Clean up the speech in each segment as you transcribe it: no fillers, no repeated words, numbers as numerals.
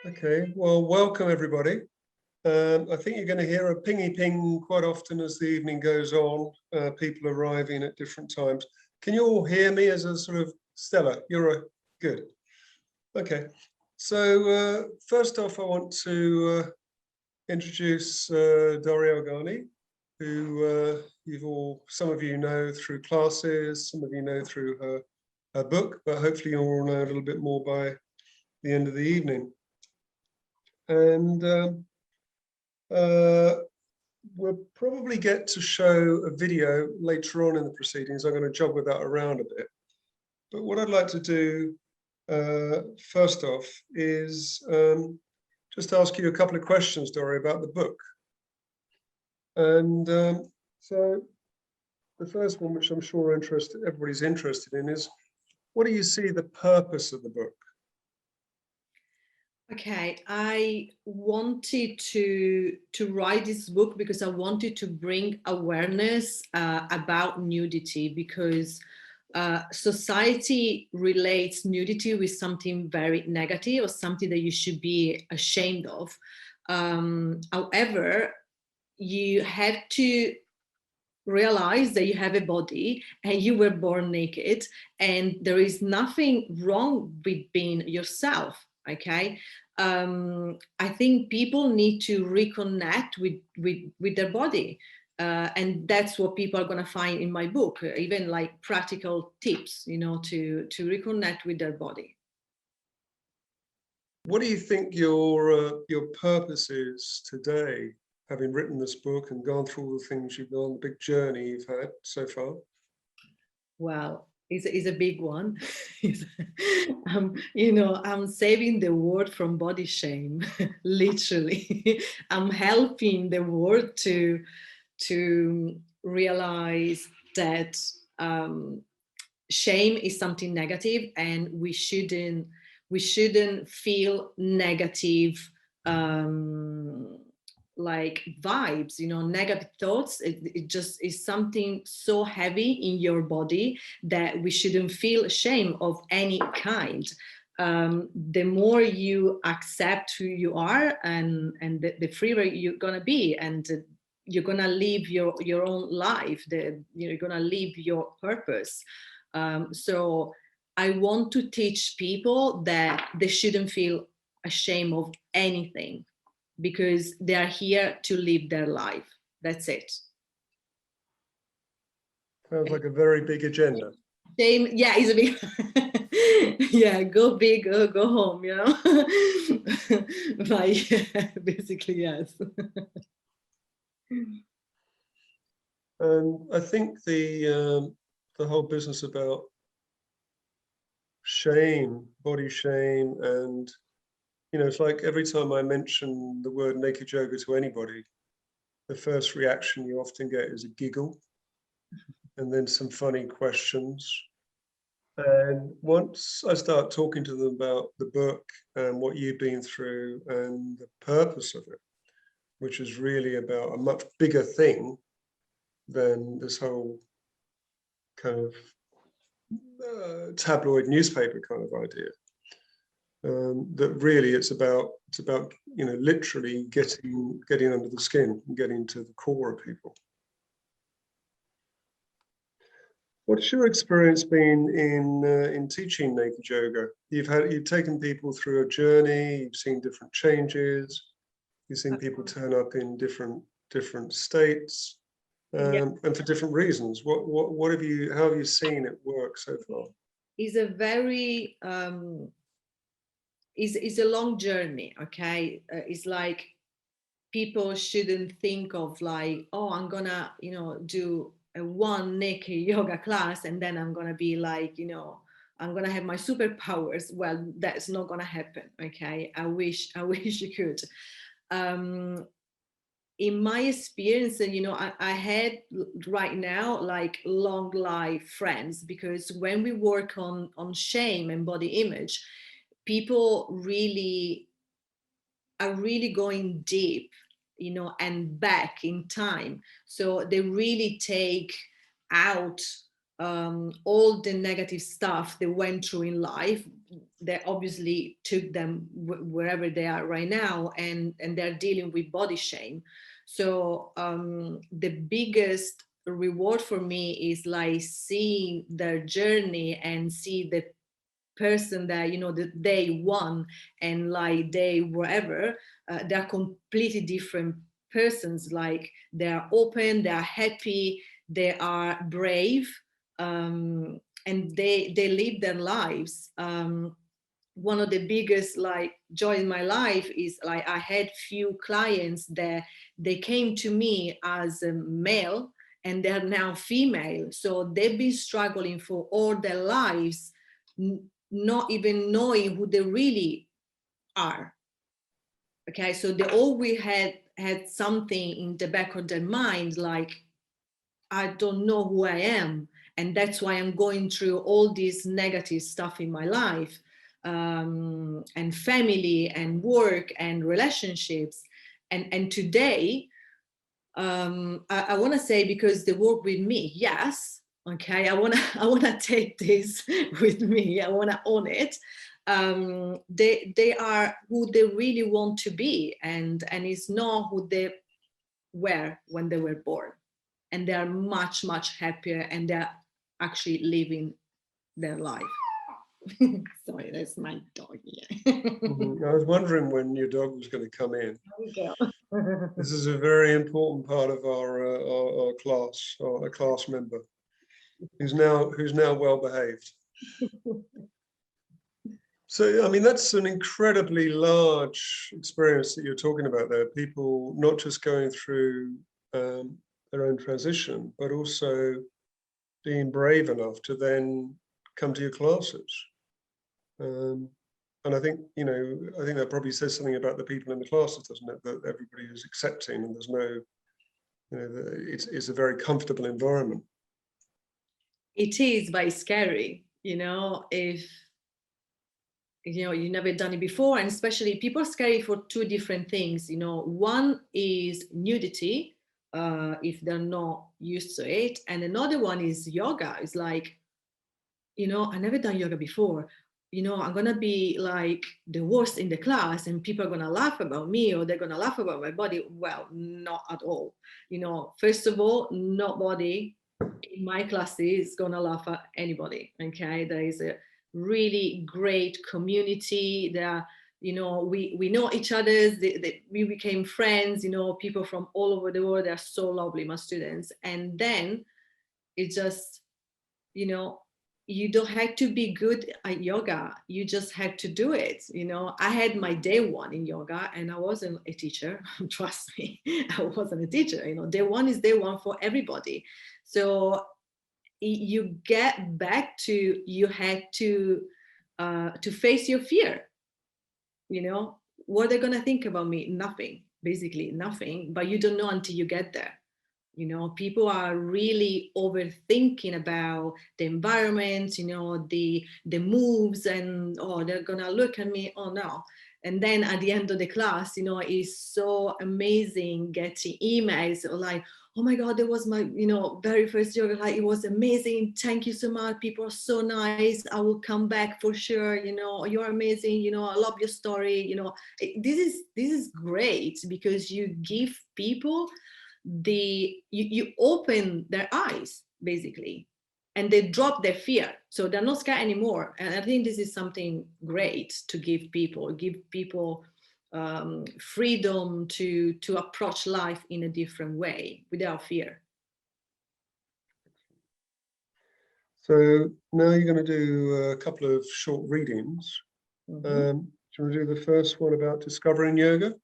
Okay, well, welcome everybody. I think you're going to hear a pingy ping quite often as the evening goes on, people arriving at different times. Can you all hear me as a sort of Stella? Good. Okay, so first off, I want to introduce Doria, who some of you know through classes, some of you know through her book, but hopefully you'll all know a little bit more by the end of the evening. And we'll probably get to show a video later on in the proceedings. I'm going to jog with that around a bit. But what I'd like to do first off is just ask you a couple of questions, Dory, about the book. And so the first one, which I'm sure everybody's interested in, is what do you see the purpose of the book? Okay, I wanted to write this book because I wanted to bring awareness about nudity, because society relates nudity with something very negative or something that you should be ashamed of. However, you have to realize that you have a body and you were born naked, and there is nothing wrong with being yourself. Okay, I think people need to reconnect with their body, and that's what people are going to find in my book, even like practical tips, to reconnect with their body. What do you think your purpose is today, having written this book and gone through all the things you've gone, the big journey you've had so far? Well, is a big one. I'm saving the world from body shame, literally. I'm helping the world to realize that shame is something negative, and we shouldn't feel negative like vibes, negative thoughts. It just is something so heavy in your body that we shouldn't feel shame of any kind. The more you accept who you are, and the freer you're gonna be, and you're gonna live your own life, you're gonna live your purpose. So I want to teach people that they shouldn't feel ashamed of anything, because they are here to live their life. That's it. Sounds like a very big agenda. Shame, yeah, it's a big yeah, go big or go home, Like, yeah, basically, yes. And I think the whole business about shame, body shame, and it's like every time I mention the word naked yoga to anybody, the first reaction you often get is a giggle and then some funny questions. And once I start talking to them about the book and what you've been through and the purpose of it, which is really about a much bigger thing than this whole kind of tabloid newspaper kind of idea. That really it's about literally getting under the skin and getting to the core of people. What's your experience been in teaching naked yoga? You've taken people through a journey. You've seen different changes. You've seen people turn up in different states, and for different reasons. How have you seen it work so far? It's a very is a long journey. Okay, it's like people shouldn't think of like, oh, I'm gonna do a one naked yoga class and then I'm gonna be like, I'm gonna have my superpowers. Well, that's not gonna happen. Okay, I wish you could. In my experience, I had right now like long life friends, because when we work on shame and body image, people are really going deep, and back in time. So they really take out all the negative stuff they went through in life, that obviously took them wherever they are right now, and they're dealing with body shame. So the biggest reward for me is like seeing their journey and see the person that, you know, the day one and like day wherever, they're completely different persons. Like they're open, they're happy, they are brave, and they live their lives. One of the biggest like joy in my life is like I had few clients that they came to me as a male and they're now female, so they've been struggling for all their lives, not even knowing who they really are. Okay, so they always had something in the back of their mind like, I don't know who I am, and that's why I'm going through all this negative stuff in my life, and family and work and relationships. And today, I want to say, because they work with me, yes, okay, I want to I want to take this with me, I want to own it. They are who they really want to be, and it's not who they were when they were born, and they are much happier, and they're actually living their life. Sorry, that's my dog here. I was wondering when your dog was going to come in. There we go. This is a very important part of our class, a class member who's now well behaved. So, I mean, that's an incredibly large experience that you're talking about there. People not just going through their own transition, but also being brave enough to then come to your classes. And I think, you know, I think that probably says something about the people in the classes, doesn't it? That everybody is accepting, and there's no, you know, it's a very comfortable environment. It is, but it's scary, you know, if you know you've never done it before, and especially people are scary for two different things. You know, one is nudity, if they're not used to it, and another one is yoga. It's like, you know, I never done yoga before, you know, I'm gonna be like the worst in the class and people are gonna laugh about me, or they're gonna laugh about my body. Well, not at all. You know, first of all, nobody in my class is gonna laugh at anybody. Okay, there is a really great community there. You know, we know each other. We became friends. You know, people from all over the world. They're so lovely, my students. And then it just, you know, you don't have to be good at yoga, you just have to do it. You know, I had my day one in yoga and I wasn't a teacher. Trust me, I wasn't a teacher. You know, day one is day one for everybody. So you get back to, you had to face your fear. You know, what are they going to think about me? Nothing, basically nothing, but you don't know until you get there. You know, people are really overthinking about the environment, you know, the moves, and oh, they're gonna look at me, oh no. And then at the end of the class, you know, it's so amazing getting emails like, oh my God, that was my, you know, very first yoga, like it was amazing, thank you so much, people are so nice, I will come back for sure, you know, you're amazing, you know, I love your story, you know. This is great, because you give people you open their eyes basically, and they drop their fear, so they're not scared anymore. And I think this is something great to give people freedom to approach life in a different way without fear. So now you're going to do a couple of short readings. Mm-hmm. Do you want to do the first one about discovering yoga?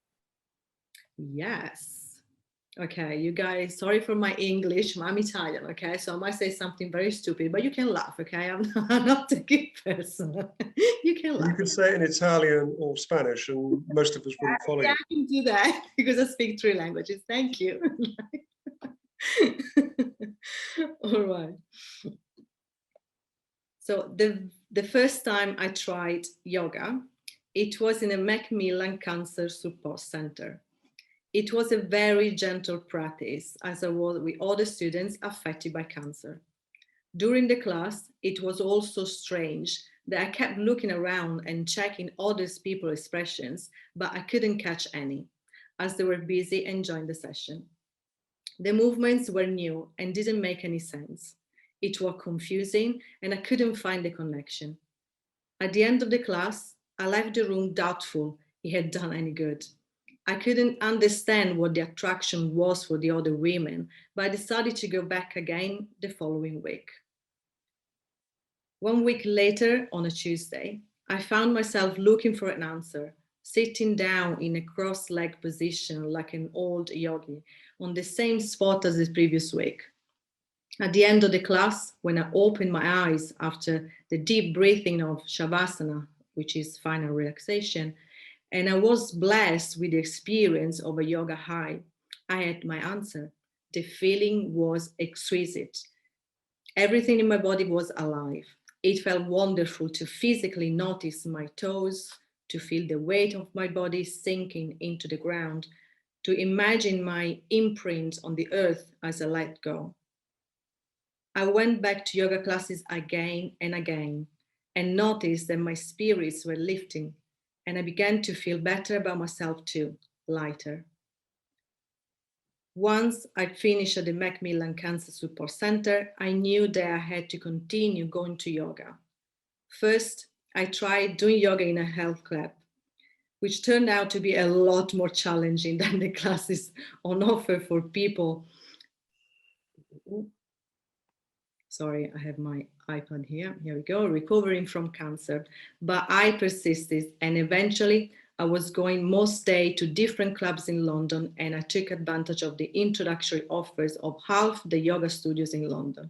Yes. Okay, you guys, sorry for my English, I'm Italian, okay? So I might say something very stupid, but you can laugh, okay? I'm not a good person. You can laugh. You could say it in Italian or Spanish, and most of us wouldn't follow you. I can do that because I speak 3 languages. Thank you. All right. So the first time I tried yoga, it was in a Macmillan Cancer Support Center. It was a very gentle practice, as I was with other students affected by cancer. During the class, it was also strange that I kept looking around and checking other people's expressions, but I couldn't catch any, as they were busy enjoying the session. The movements were new and didn't make any sense. It was confusing and I couldn't find the connection. At the end of the class, I left the room doubtful it had done any good. I couldn't understand what the attraction was for the other women, but I decided to go back again the following week. 1 week later, on a Tuesday, I found myself looking for an answer, sitting down in a cross-legged position like an old yogi, on the same spot as the previous week. At the end of the class, when I opened my eyes after the deep breathing of Shavasana, which is final relaxation, and I was blessed with the experience of a yoga high, I had my answer. The feeling was exquisite. Everything in my body was alive. It felt wonderful to physically notice my toes, to feel the weight of my body sinking into the ground, to imagine my imprint on the earth as I let go. I went back to yoga classes again and again and noticed that my spirits were lifting and I began to feel better about myself too, lighter. Once I finished at the Macmillan Cancer Support Center, I knew that I had to continue going to yoga. First, I tried doing yoga in a health club, which turned out to be a lot more challenging than the classes on offer for people. Sorry, I have my iPad here. Here we go, recovering from cancer. But I persisted and eventually I was going most days to different clubs in London and I took advantage of the introductory offers of half the yoga studios in London.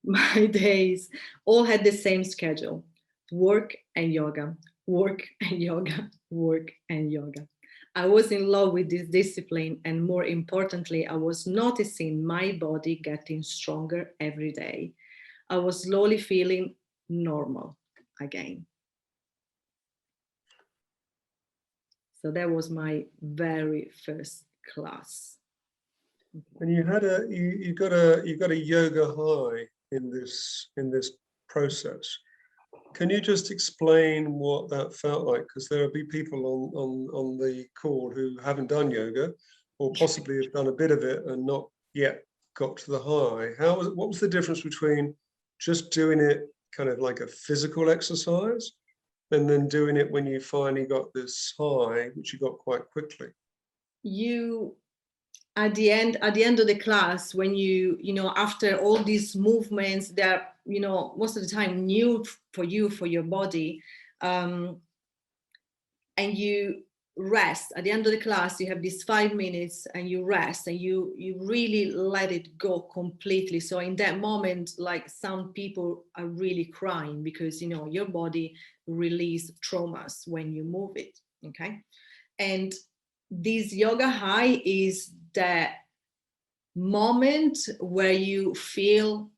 My days all had the same schedule: work and yoga, work and yoga, work and yoga. I was in love with this discipline, and more importantly, I was noticing my body getting stronger every day. I was slowly feeling normal again. So that was my very first class. And you had you got a yoga high in this process. Can you just explain what that felt like? Because there will be people on the call who haven't done yoga, or possibly have done a bit of it and not yet got to the high. What was the difference between just doing it kind of like a physical exercise and then doing it when you finally got this high, which you got quite quickly? At the end of the class, when you after all these movements that most of the time new for you, for your body, and you rest at the end of the class, you have these 5 minutes and you rest and you really let it go completely. So in that moment, like, some people are really crying because your body release traumas when you move it. Okay. And this yoga high is that moment where you feel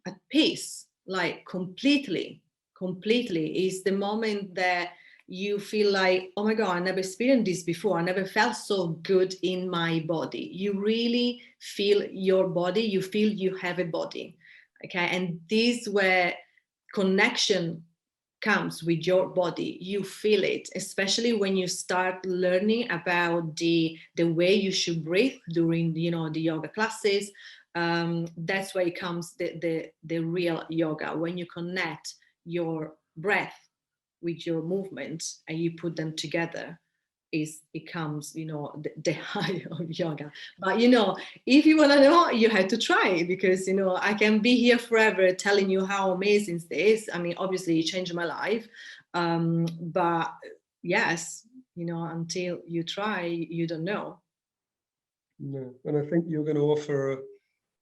at peace, like completely is the moment that you feel like, oh my God, I never experienced this before. I never felt so good in my body. You really feel your body, you feel you have a body. Okay. And this where connection comes with your body. You feel it, especially when you start learning about the way you should breathe during the yoga classes. That's where it comes the real yoga, when you connect your breath with your movements and you put them together. It comes the high of yoga. But if you want to know, you have to try it, because I can be here forever telling you how amazing this is. I mean, obviously it changed my life, but yes, until you try, you don't know. No, and I think you're going to offer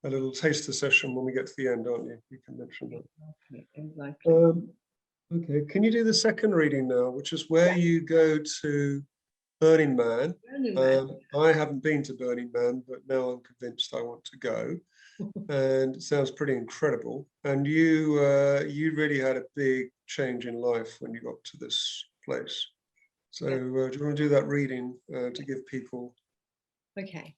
a little taster session when we get to the end, aren't you? You can mention that. Okay, exactly. Okay, can you do the second reading now, which is where you go to Burning Man? I haven't been to Burning Man, but now I'm convinced I want to go. And it sounds pretty incredible. And you really had a big change in life when you got to this place. So do you want to do that reading to give people? Okay.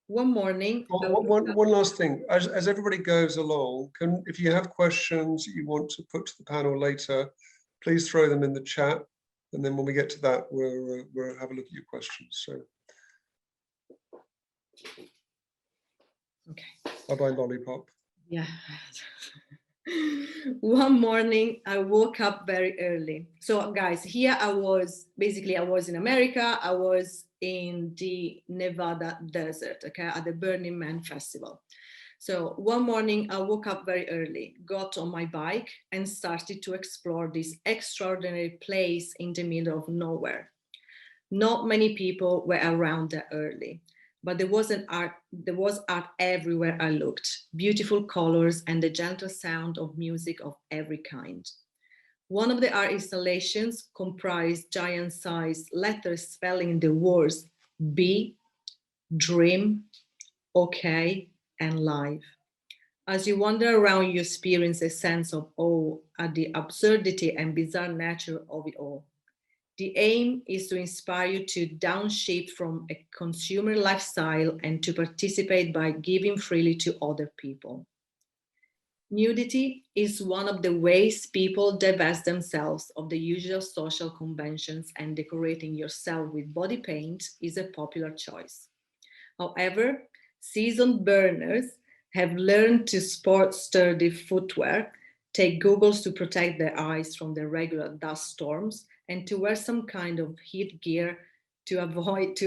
One morning, I woke up. One last thing, as everybody goes along, if you have questions you want to put to the panel later, please throw them in the chat, and then when we get to that, we'll have a look at your questions. So, Okay. Bye-bye, lollipop. Yeah. One morning I woke up very early. So guys, here I was in America. I was in the Nevada desert, okay, at the Burning Man festival. So one morning I woke up very early, got on my bike and started to explore this extraordinary place in the middle of nowhere. Not many people were around that early, but there was art everywhere I looked, beautiful colors and the gentle sound of music of every kind. One of the art installations comprised giant-sized letters spelling the words be, dream, okay, and life. As you wander around, you experience a sense of awe at the absurdity and bizarre nature of it all. The aim is to inspire you to downshift from a consumer lifestyle and to participate by giving freely to other people. Nudity is one of the ways people divest themselves of the usual social conventions, and decorating yourself with body paint is a popular choice. However, seasoned burners have learned to sport sturdy footwear, take goggles to protect their eyes from the regular dust storms, and to wear some kind of headgear to avoid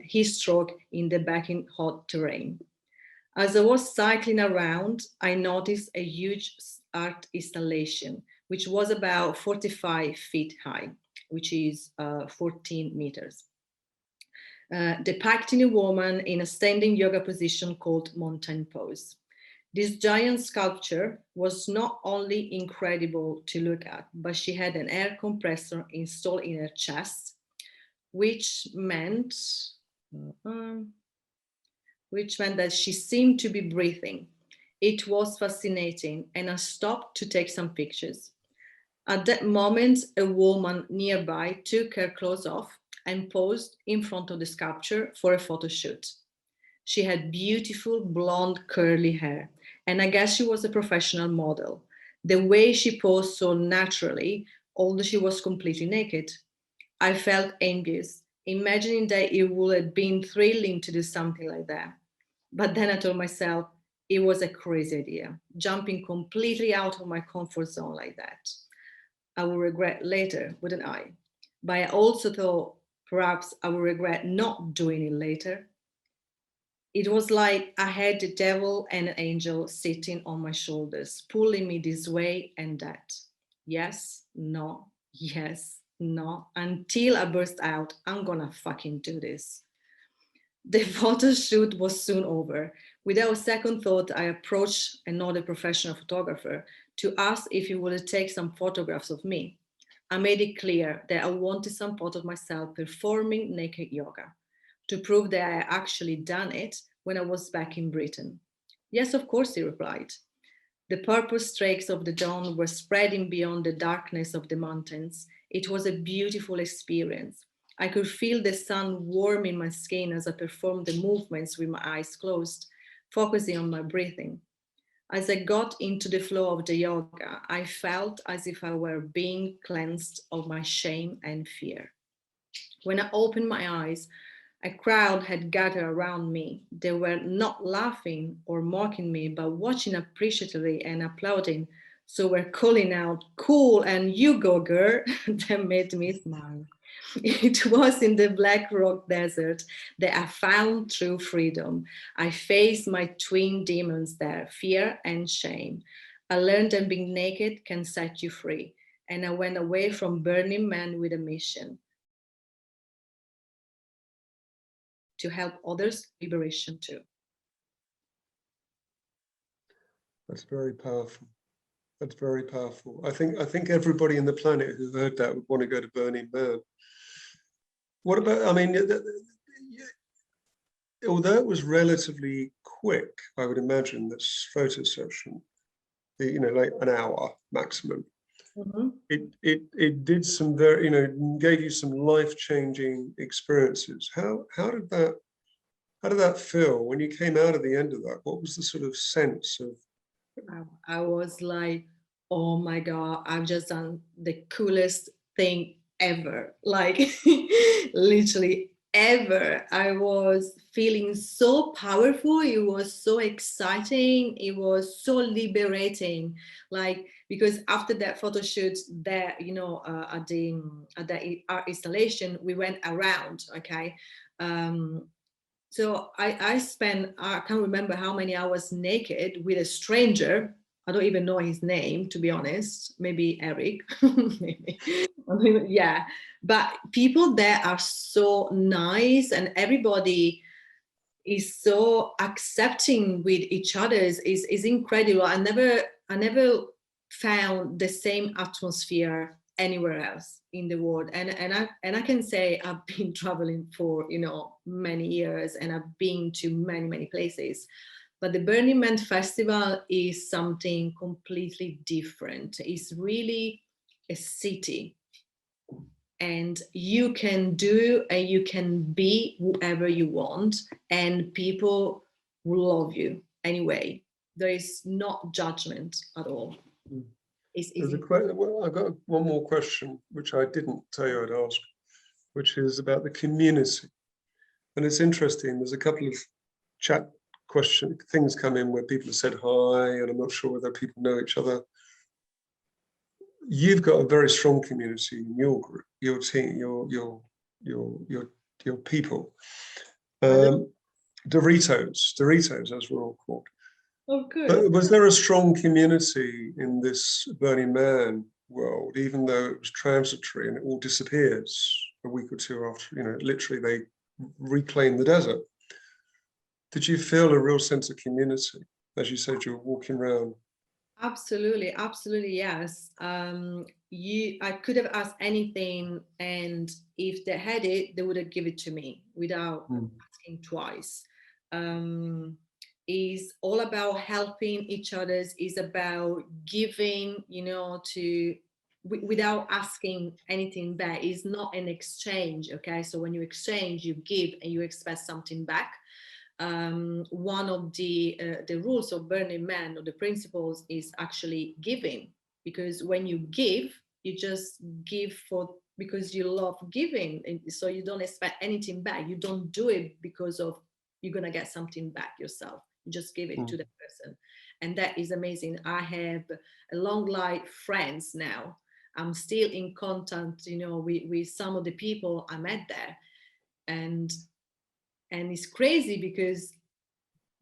heat stroke in the baking hot terrain. As I was cycling around, I noticed a huge art installation, which was about 45 feet high, which is 14 meters. Depicting a woman in a standing yoga position called mountain pose. This giant sculpture was not only incredible to look at, but she had an air compressor installed in her chest, which meant that she seemed to be breathing. It was fascinating, and I stopped to take some pictures. At that moment, a woman nearby took her clothes off and posed in front of the sculpture for a photo shoot. She had beautiful blonde curly hair, and I guess she was a professional model. The way she posed so naturally, although she was completely naked. I felt envious, imagining that it would have been thrilling to do something like that. But then I told myself it was a crazy idea, jumping completely out of my comfort zone like that. I will regret later, wouldn't I? But I also thought perhaps I would regret not doing it later. It was like I had the devil and an angel sitting on my shoulders, pulling me this way and that. Yes, no, yes, no, until I burst out, I'm gonna fucking do this. The photo shoot was soon over. Without a second thought, I approached another professional photographer to ask if he would take some photographs of me. I made it clear that I wanted some photos of myself performing naked yoga to prove that I had actually done it when I was back in Britain. Yes, of course, he replied. The purple streaks of the dawn were spreading beyond the darkness of the mountains. It was a beautiful experience. I could feel the sun warming my skin as I performed the movements with my eyes closed, focusing on my breathing. As I got into the flow of the yoga, I felt as if I were being cleansed of my shame and fear. When I opened my eyes, a crowd had gathered around me. They were not laughing or mocking me, but watching appreciatively and applauding. So were calling out, "Cool, and you go, girl." That made me smile. It was in the Black Rock Desert that I found true freedom. I faced my twin demons there, fear and shame. I learned that being naked can set you free. And I went away from Burning Man with a mission to help others liberation too. That's very powerful. That's very powerful. I think everybody in the planet who heard that would want to go to Burning Man. What about, I mean, although it was relatively quick, I would imagine, this photo session, like an hour maximum. Mm-hmm. It did some very, gave you some life-changing experiences. How did that How did that feel when you came out of the end of that? What was the sort of sense of? I was like, oh my God, I've just done the coolest thing ever. Like literally ever. I was feeling so powerful. It was so exciting. It was so liberating. Like, because after that photo shoot there, at the art installation, we went around, okay? So I spent, I can't remember how many hours naked with a stranger. I don't even know his name, to be honest. Maybe Eric. Maybe. Yeah. But people there are so nice, and everybody is so accepting with each other. Is incredible. I never found the same atmosphere anywhere else in the world. And I can say I've been traveling for many years, and I've been to many places, but the Burning Man Festival is something completely different. It's really a city, and you can do and you can be whoever you want, and people will love you anyway. There is not judgment at all. Well, I've got one more question, which I didn't tell you I'd ask, which is about the community. And it's interesting, there's a couple of chat things come in where people have said hi, and I'm not sure whether people know each other. You've got a very strong community in your group, your team, your people. Doritos, as we're all called. Oh, good. But was there a strong community in this Burning Man world, even though it was transitory and it all disappears a week or two after, literally they reclaim the desert? Did you feel a real sense of community? As you said, you were walking around. Absolutely, yes. I could have asked anything, and if they had it, they would have given it to me without asking twice. Is all about helping each other. Is about giving, without asking anything back. It's not an exchange, okay? So when you exchange, you give and you expect something back. One of the rules of Burning Man, or the principles, is actually giving, because when you give, you just give because you love giving, and so you don't expect anything back. You don't do it because of you're gonna get something back yourself. You just give it to the person, and that is amazing. I have a long life friends now. I'm still in contact, with some of the people I met there, and it's crazy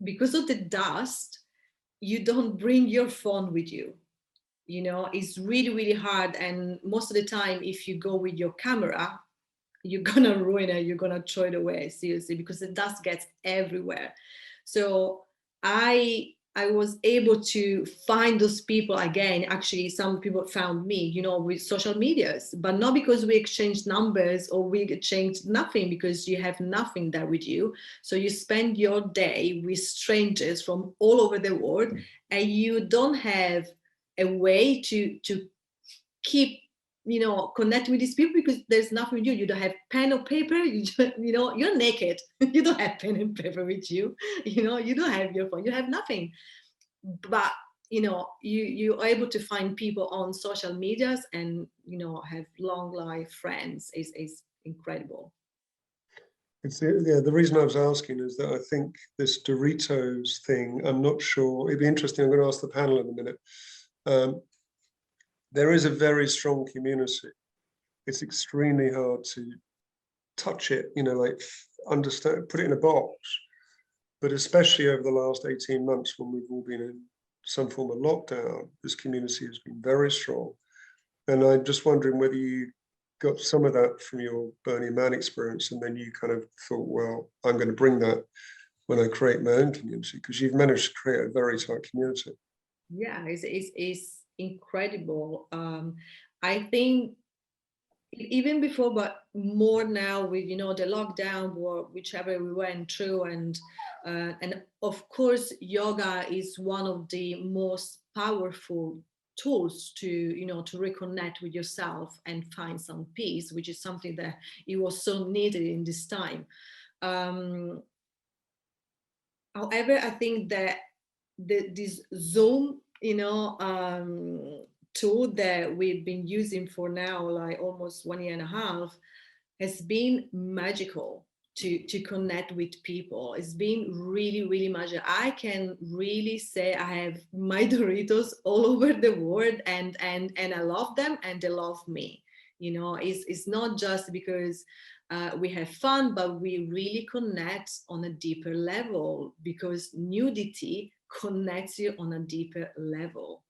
because of the dust, you don't bring your phone with you. It's really hard, and most of the time, if you go with your camera, you're gonna ruin it, you're gonna throw it away, seriously, because the dust gets everywhere. So I was able to find those people again. Actually, some people found me, with social medias, but not because we exchanged numbers or we exchanged nothing, because you have nothing there with you. So you spend your day with strangers from all over the world, and you don't have a way to keep connect with these people, because there's nothing with you. You don't have pen or paper. You're naked. You don't have pen and paper with you. You don't have your phone. You have nothing. But you are able to find people on social medias, and have long life friends. Is incredible. The reason I was asking is that I think this Doritos thing, I'm not sure. It'd be interesting. I'm going to ask the panel in a minute. There is a very strong community. It's extremely hard to touch it, like understand, put it in a box. But especially over the last 18 months, when we've all been in some form of lockdown, this community has been very strong. And I'm just wondering whether you got some of that from your Burning Man experience, and then you kind of thought, well, I'm going to bring that when I create my own community, because you've managed to create a very tight community. Yeah, it's incredible. I think even before, but more now with the lockdown or whichever we went through, and of course yoga is one of the most powerful tools to to reconnect with yourself and find some peace, which is something that it was so needed in this time. However, I think that this Zoom, tool that we've been using for now like almost 1 year and a half has been magical to connect with people. It's been really, really magical. I can really say I have my Doritos all over the world, and I love them and they love me. It's not just because we have fun, but we really connect on a deeper level, because nudity connects you on a deeper level.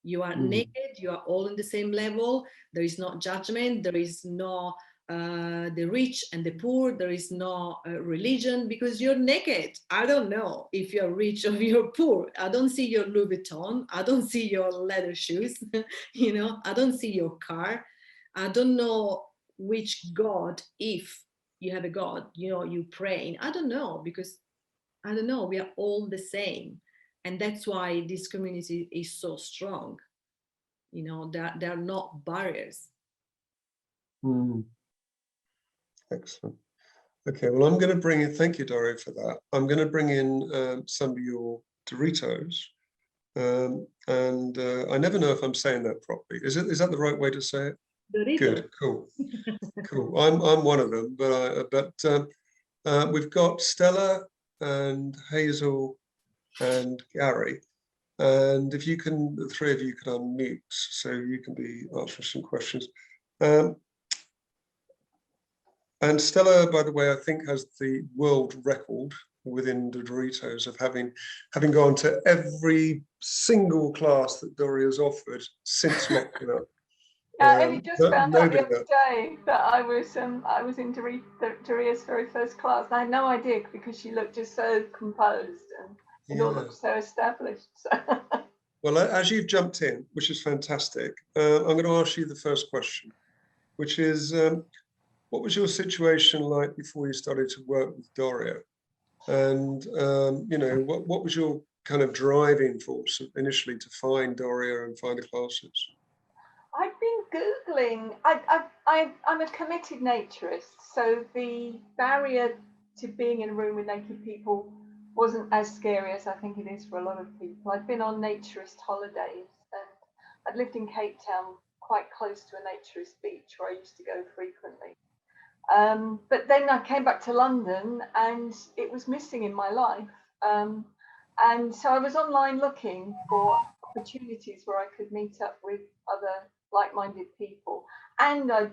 You are naked, you are all in the same level. There is no judgment, there is no the rich and the poor, there is no religion, because you're naked. I don't know if you're rich or you're poor. I don't see your Louis Vuitton, I don't see your leather shoes, I don't see your car. I don't know which God, if you have a God, you praying. I don't know, because I don't know, we are all the same. And that's why this community is so strong. There are not barriers. Excellent. Okay, well, I'm going to bring in, thank you, Doria, for that. I'm going to bring in some of your Doritos. And I never know if I'm saying that properly. Is that the right way to say it? Doritos. Good, cool. Cool. I'm one of them, but we've got Stella and Hazel and Gary. And if you can, the three of you can unmute so you can be answering some questions. And Stella, by the way, I think has the world record within the Doritos of having gone to every single class that Doria's offered since lockdown. I only just found out the other day that I was in Doria's very first class. I had no idea, because she looked just so composed and it all looked so established. So. Well, as you've jumped in, which is fantastic, I'm going to ask you the first question, which is, what was your situation like before you started to work with Doria? And, what was your kind of driving force initially to find Doria and find the classes? I've been Googling. I'm a committed naturist, so the barrier to being in a room with naked people wasn't as scary as I think it is for a lot of people. I've been on naturist holidays, and I'd lived in Cape Town, quite close to a naturist beach where I used to go frequently. But then I came back to London and it was missing in my life. And so I was online looking for opportunities where I could meet up with other like-minded people. And I'd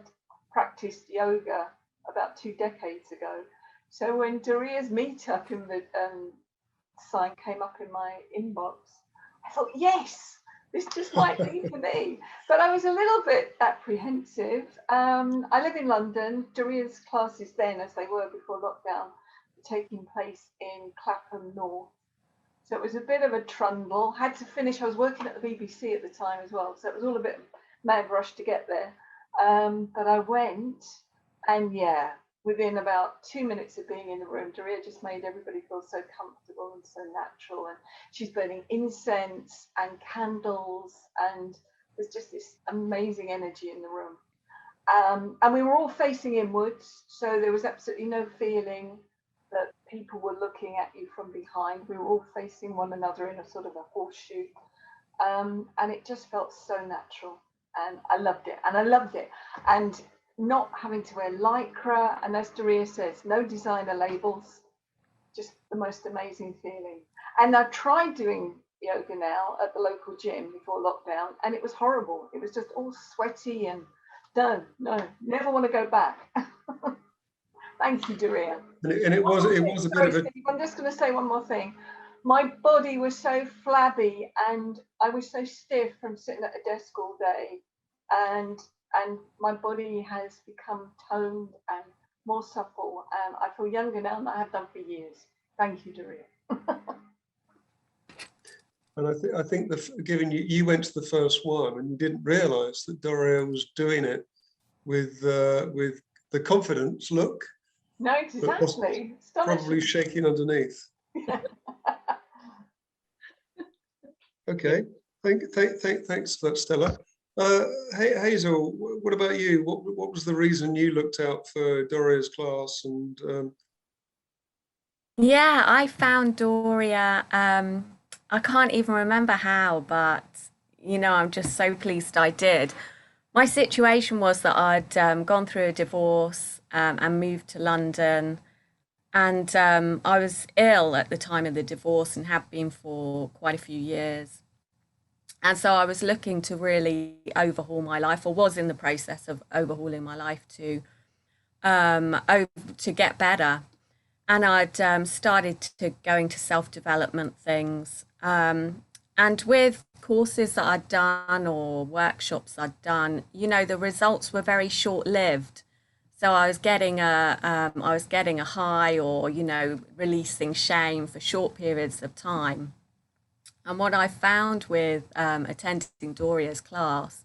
practiced yoga about 2 decades ago. So when Doria's meetup in the sign came up in my inbox, I thought, yes, this just might be for me. But I was a little bit apprehensive. I live in London. Doria's classes then, as they were before lockdown, were taking place in Clapham North. So it was a bit of a trundle. Had to finish, I was working at the BBC at the time as well. So it was all a bit mad rush to get there. But I went, and yeah, within about 2 minutes of being in the room, Doria just made everybody feel so comfortable and so natural. And she's burning incense and candles, and there's just this amazing energy in the room. And we were all facing inwards, so there was absolutely no feeling that people were looking at you from behind. We were all facing one another in a sort of a horseshoe. And it just felt so natural. And I loved it. And not having to wear lycra, and as Doria says, no designer labels, just the most amazing feeling. And I've tried doing yoga now at the local gym before lockdown, and it was horrible. It was just all sweaty and no, never want to go back. Thank you, Doria. And it was a bit of a... I'm just going to say one more thing. My body was so flabby and I was so stiff from sitting at a desk all day, and my body has become toned and more supple, and I feel younger now than I have done for years. Thank you, Doria. And I think given you went to the first one and you didn't realise that Doria was doing it with the confidence look. No, exactly. Probably shaking underneath. Okay, thanks for that, Stella. Hazel, what about you? What was the reason you looked out for Doria's class? And Yeah, I found Doria. I can't even remember how, but I'm just so pleased I did. My situation was that I'd gone through a divorce and moved to London, and I was ill at the time of the divorce and have been for quite a few years. And so I was looking to really overhaul my life, or was in the process of overhauling my life to get better. And I'd started to going to self-development things. And with courses that I'd done or workshops I'd done, the results were very short-lived. So I was getting a high, or releasing shame for short periods of time. And what I found with attending Doria's class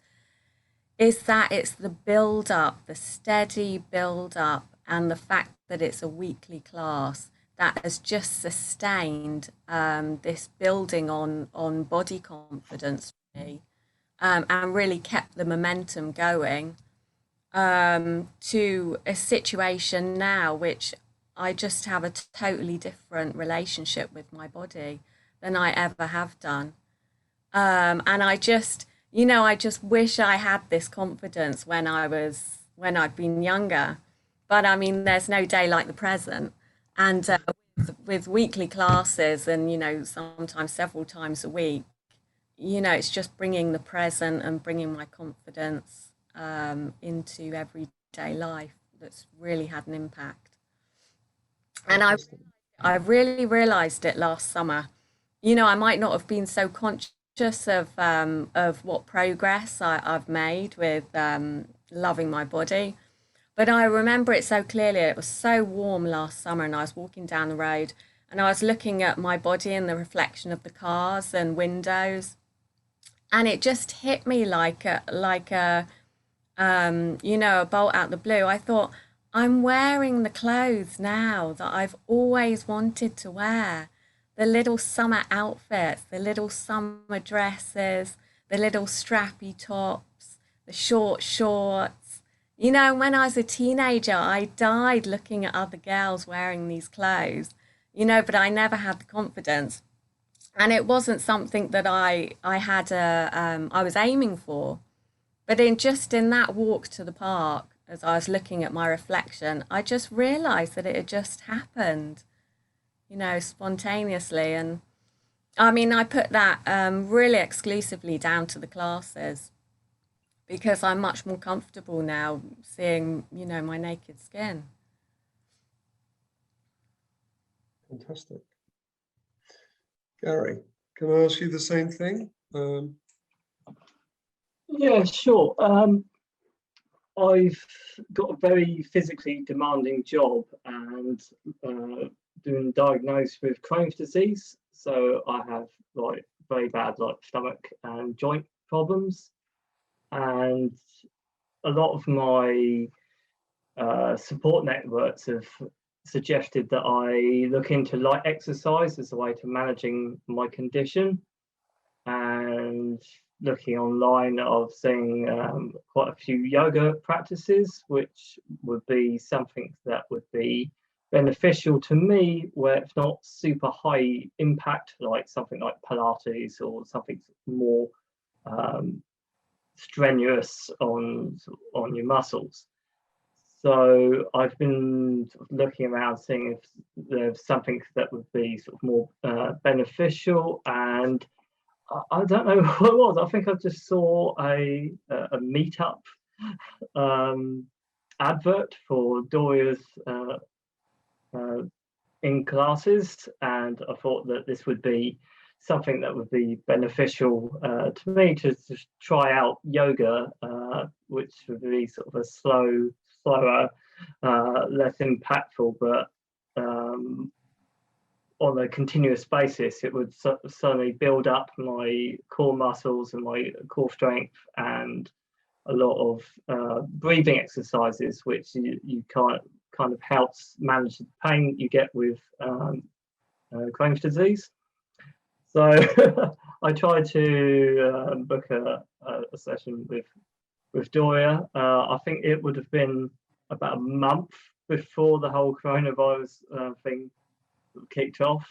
is that it's the build up, the steady build up, and the fact that it's a weekly class that has just sustained this building on body confidence for me, and really kept the momentum going to a situation now which I just have a totally different relationship with my body than I ever have done. And I just wish I had this confidence when I'd been younger. But I mean, there's no day like the present. And with weekly classes and, sometimes several times a week, it's just bringing the present and bringing my confidence into everyday life that's really had an impact. And Fantastic. I really realized it last summer. I might not have been so conscious of what progress I've made with loving my body, but I remember it so clearly. It was so warm last summer, and I was walking down the road, and I was looking at my body in the reflection of the cars and windows, and it just hit me like a bolt out the blue. I thought, I'm wearing the clothes now that I've always wanted to wear. The little summer outfits, the little summer dresses, the little strappy tops, the short shorts. When I was a teenager, I died looking at other girls wearing these clothes, but I never had the confidence. And it wasn't something that I was aiming for. But in that walk to the park, as I was looking at my reflection, I just realized that it had just happened, spontaneously. And I mean, I put that really exclusively down to the classes because I'm much more comfortable now seeing, my naked skin. Fantastic. Gary, can I ask you the same thing? Yeah, sure. I've got a very physically demanding job and been diagnosed with Crohn's disease. So I have like very bad like stomach and joint problems. And a lot of my support networks have suggested that I look into light exercise as a way to managing my condition. And looking online, I've seen quite a few yoga practices, which would be something that would be beneficial to me, where it's not super high impact, like something like Pilates or something more strenuous on your muscles. So I've been sort of looking around, seeing if there's something that would be sort of more beneficial, and I don't know what it was. I think I just saw a meetup advert for Doria's in classes, and I thought that this would be something that would be beneficial to me to try out yoga, which would be sort of a slower, less impactful, but on a continuous basis, it would certainly build up my core muscles and my core strength, and a lot of breathing exercises, which you kind of helps manage the pain you get with Crohn's disease. So I tried to book a session with Doria. I think it would have been about a month before the whole coronavirus thing kicked off.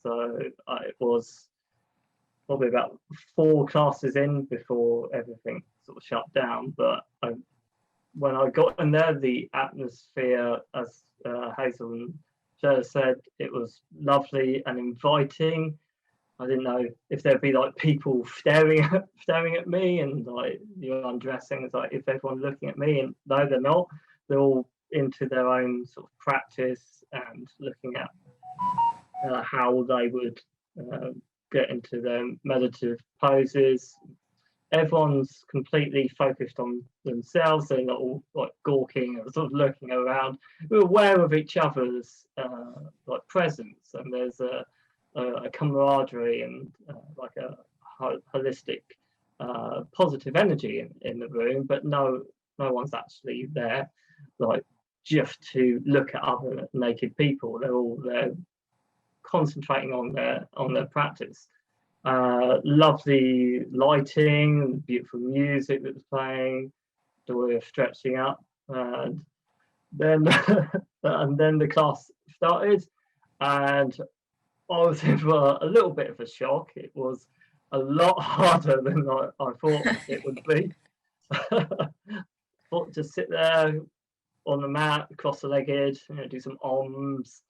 So it was probably about 4 classes in before everything sort of shut down. But when I got in there, the atmosphere, as Hazel and Joe said, it was lovely and inviting. I didn't know if there'd be like people staring at me, and like you're undressing. It's like if everyone's looking at me, and no, they're not. They're all into their own sort of practice and looking at how they would get into their meditative poses. Everyone's completely focused on themselves. They're not all like gawking and sort of looking around. We're aware of each other's like presence, and there's a camaraderie and like a holistic positive energy in the room, but no one's actually there like just to look at other naked people. They're all there concentrating on their practice. Lovely lighting, beautiful music that was playing, Doria stretching up, and then the class started, and I was in for a little bit of a shock. It was a lot harder than I thought it would be. Thought to sit there on the mat, cross-legged, do some oms,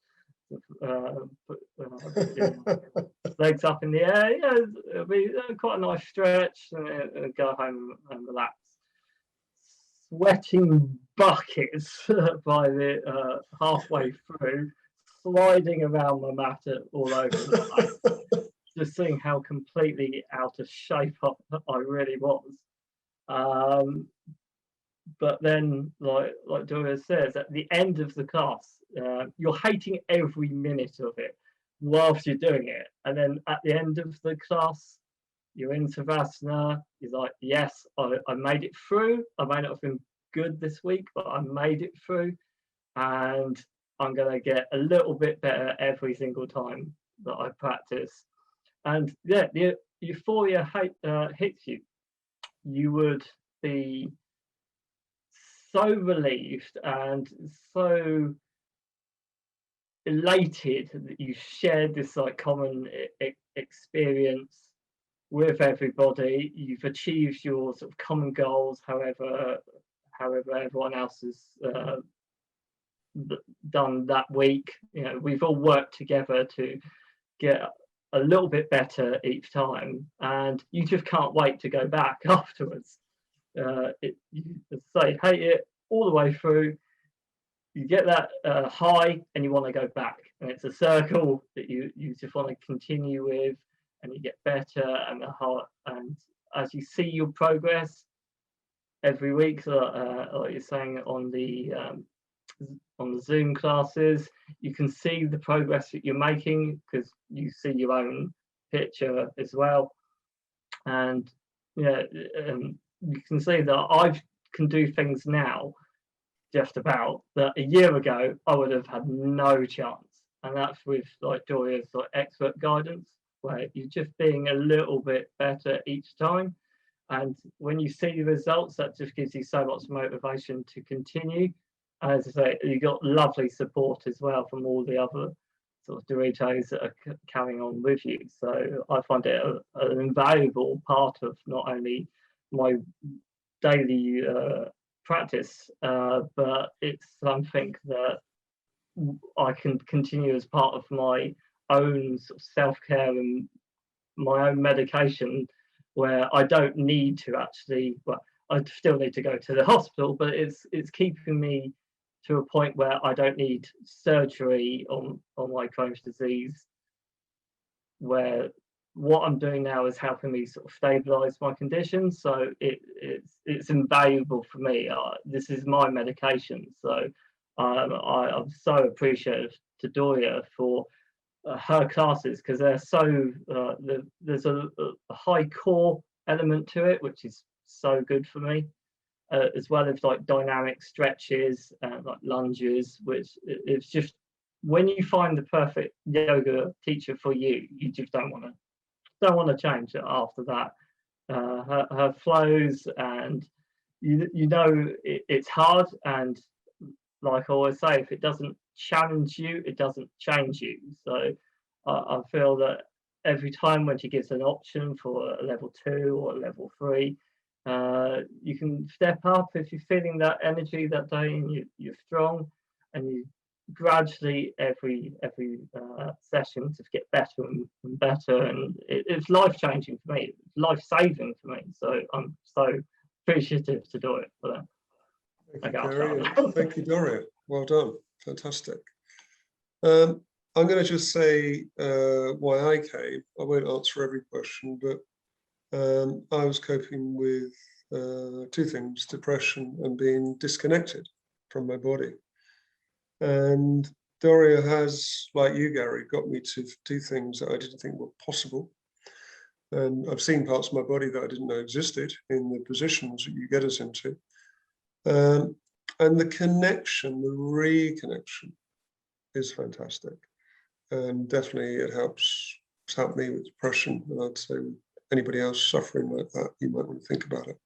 put legs up in the air. Yeah, it'll be quite a nice stretch, and go home and relax. Sweating buckets by the halfway through, sliding around the mat all over the place, just seeing how completely out of shape I really was. But then, like Doria says, at the end of the class, you're hating every minute of it whilst you're doing it. And then at the end of the class, you're in Savasana. You're like, yes, I made it through. I may not have been good this week, but I made it through. And I'm going to get a little bit better every single time that I practice. And yeah, the euphoria hits you. You would be so relieved and so elated that you shared this like common experience with everybody. You've achieved your sort of common goals, however everyone else has done that week. We've all worked together to get a little bit better each time, and you just can't wait to go back afterwards. You say hate it all the way through. You get that high, and you want to go back, and it's a circle that you just want to continue with, and you get better and and as you see your progress every week, like you're saying on the Zoom classes, you can see the progress that you're making because you see your own picture as well, and you can see that I can do things now just about that a year ago I would have had no chance, and that's with like Doria's like expert guidance, where you're just being a little bit better each time, and when you see the results, that just gives you so much motivation to continue. As I say, you got lovely support as well from all the other sort of Doritos that are carrying on with you. So I find it an invaluable part of not only my daily practice, but it's something that I can continue as part of my own sort of self-care and my own medication, where I don't need to actually, well, I still need to go to the hospital, but it's keeping me to a point where I don't need surgery on my Crohn's disease, where what I'm doing now is helping me sort of stabilize my condition. So it's invaluable for me. This is my medication. So I'm so appreciative to Doria for her classes, because they're so there's a high core element to it, which is so good for me, as well as like dynamic stretches and like lunges, which it's just, when you find the perfect yoga teacher for you, you just don't want to change it after that. Her flows, and it's hard, and like I always say, if it doesn't challenge you, it doesn't change you. So I feel that every time when she gives an option for a level 2 or a level 3, you can step up if you're feeling that energy that day and you're strong, and you gradually every session to get better and better, and it's life-changing for me, life-saving for me. So I'm so appreciative to do it for that. Thank you, Gary. Thank you, Doria. Well done. Fantastic. I'm going to just say why I came. I won't answer every question, but I was coping with 2 things: depression and being disconnected from my body. And Doria has, like you, Gary, got me to do things that I didn't think were possible. And I've seen parts of my body that I didn't know existed in the positions that you get us into. And the connection, the reconnection is fantastic. And definitely it's helped me with depression. And I'd say anybody else suffering like that, you might want to think about it.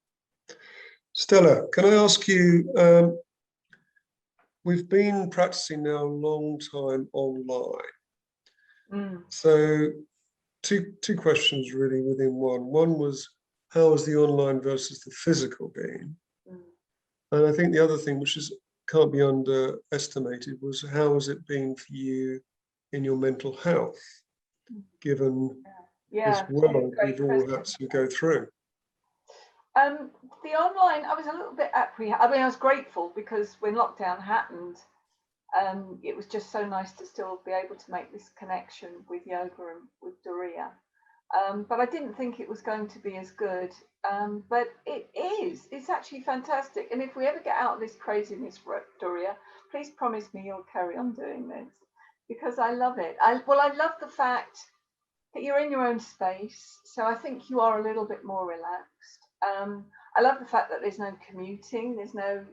Stella, can I ask you, we've been practicing now a long time online. So two questions really within one. One was, how has the online versus the physical been? And I think the other thing, which can't be underestimated, was how has it been for you in your mental health, given this world we've all had to go through? The online, I was a little bit apprehensive. I mean, I was grateful because when lockdown happened, it was just so nice to still be able to make this connection with yoga and with Doria. But I didn't think it was going to be as good. But it is. It's actually fantastic. And if we ever get out of this craziness, Doria, please promise me you'll carry on doing this, because I love it. I love the fact that you're in your own space. So I think you are a little bit more relaxed. I love the fact that there's no commuting, there's no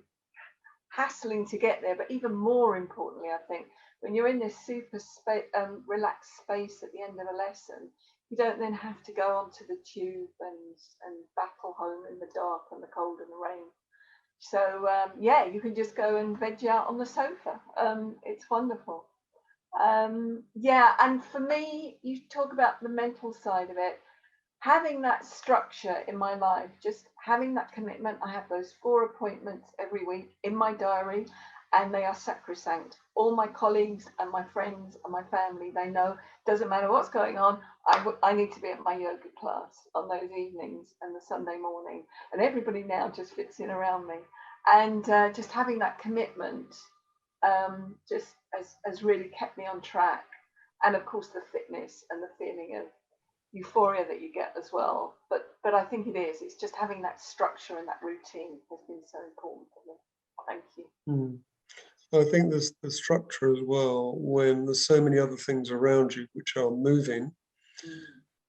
hassling to get there. But even more importantly, I think when you're in this super relaxed space at the end of a lesson, you don't then have to go onto the tube and battle home in the dark and the cold and the rain. So you can just go and veg out on the sofa. It's wonderful. And for me, you talk about the mental side of it. Having that structure in my life, just having that commitment. I have those 4 appointments every week in my diary, and they are sacrosanct. All my colleagues and my friends and my family, they know, doesn't matter what's going on, I need to be at my yoga class on those evenings and the Sunday morning. And everybody now just fits in around me. And just having that commitment just has really kept me on track. And of course, the fitness and the feeling of euphoria that you get as well. But I think it's just having that structure and that routine has been so important for me. Thank you. I think there's the structure as well, when there's so many other things around you which are moving,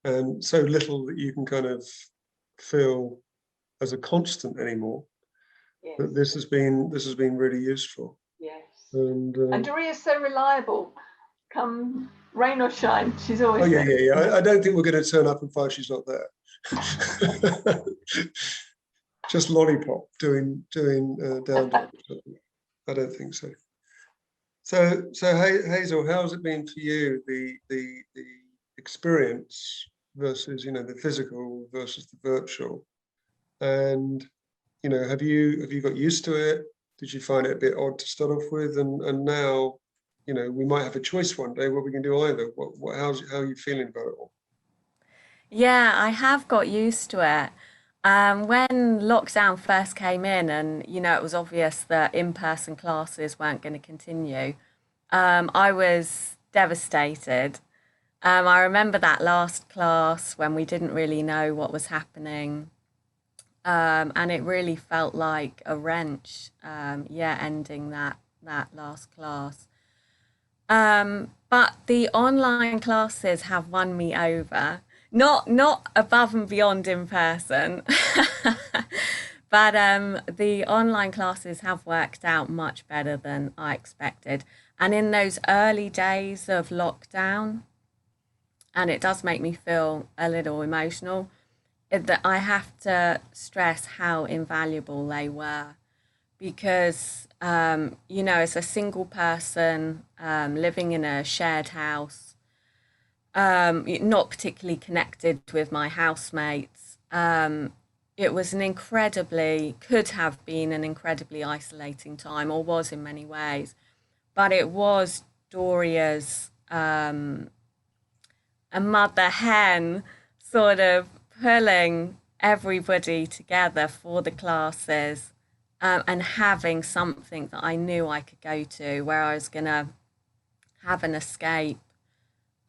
and so little that you can kind of feel as a constant anymore. Yes. But this has been really useful. Yes. And Doria is so reliable. Come rain or shine, she's always there. Yeah. I don't think we're going to turn up and find she's not there. Just lollipop doing down dog. I don't think so. So Hazel, how's it been for you, the experience versus the physical versus the virtual, and have you got used to it? Did you find it a bit odd to start off with, and now we might have a choice one day where we can do either? How are you feeling about it all? Yeah, I have got used to it. When lockdown first came in and, it was obvious that in-person classes weren't going to continue, I was devastated. I remember that last class when we didn't really know what was happening. And it really felt like a wrench, ending that last class. But the online classes have won me over. Not above and beyond in person, but the online classes have worked out much better than I expected. And in those early days of lockdown, and it does make me feel a little emotional, that I have to stress how invaluable they were, because, you know, as a single person living in a shared house, not particularly connected with my housemates, it was could have been an incredibly isolating time, or was in many ways. But it was Doria's a mother hen sort of pulling everybody together for the classes, and having something that I knew I could go to where I was going to have an escape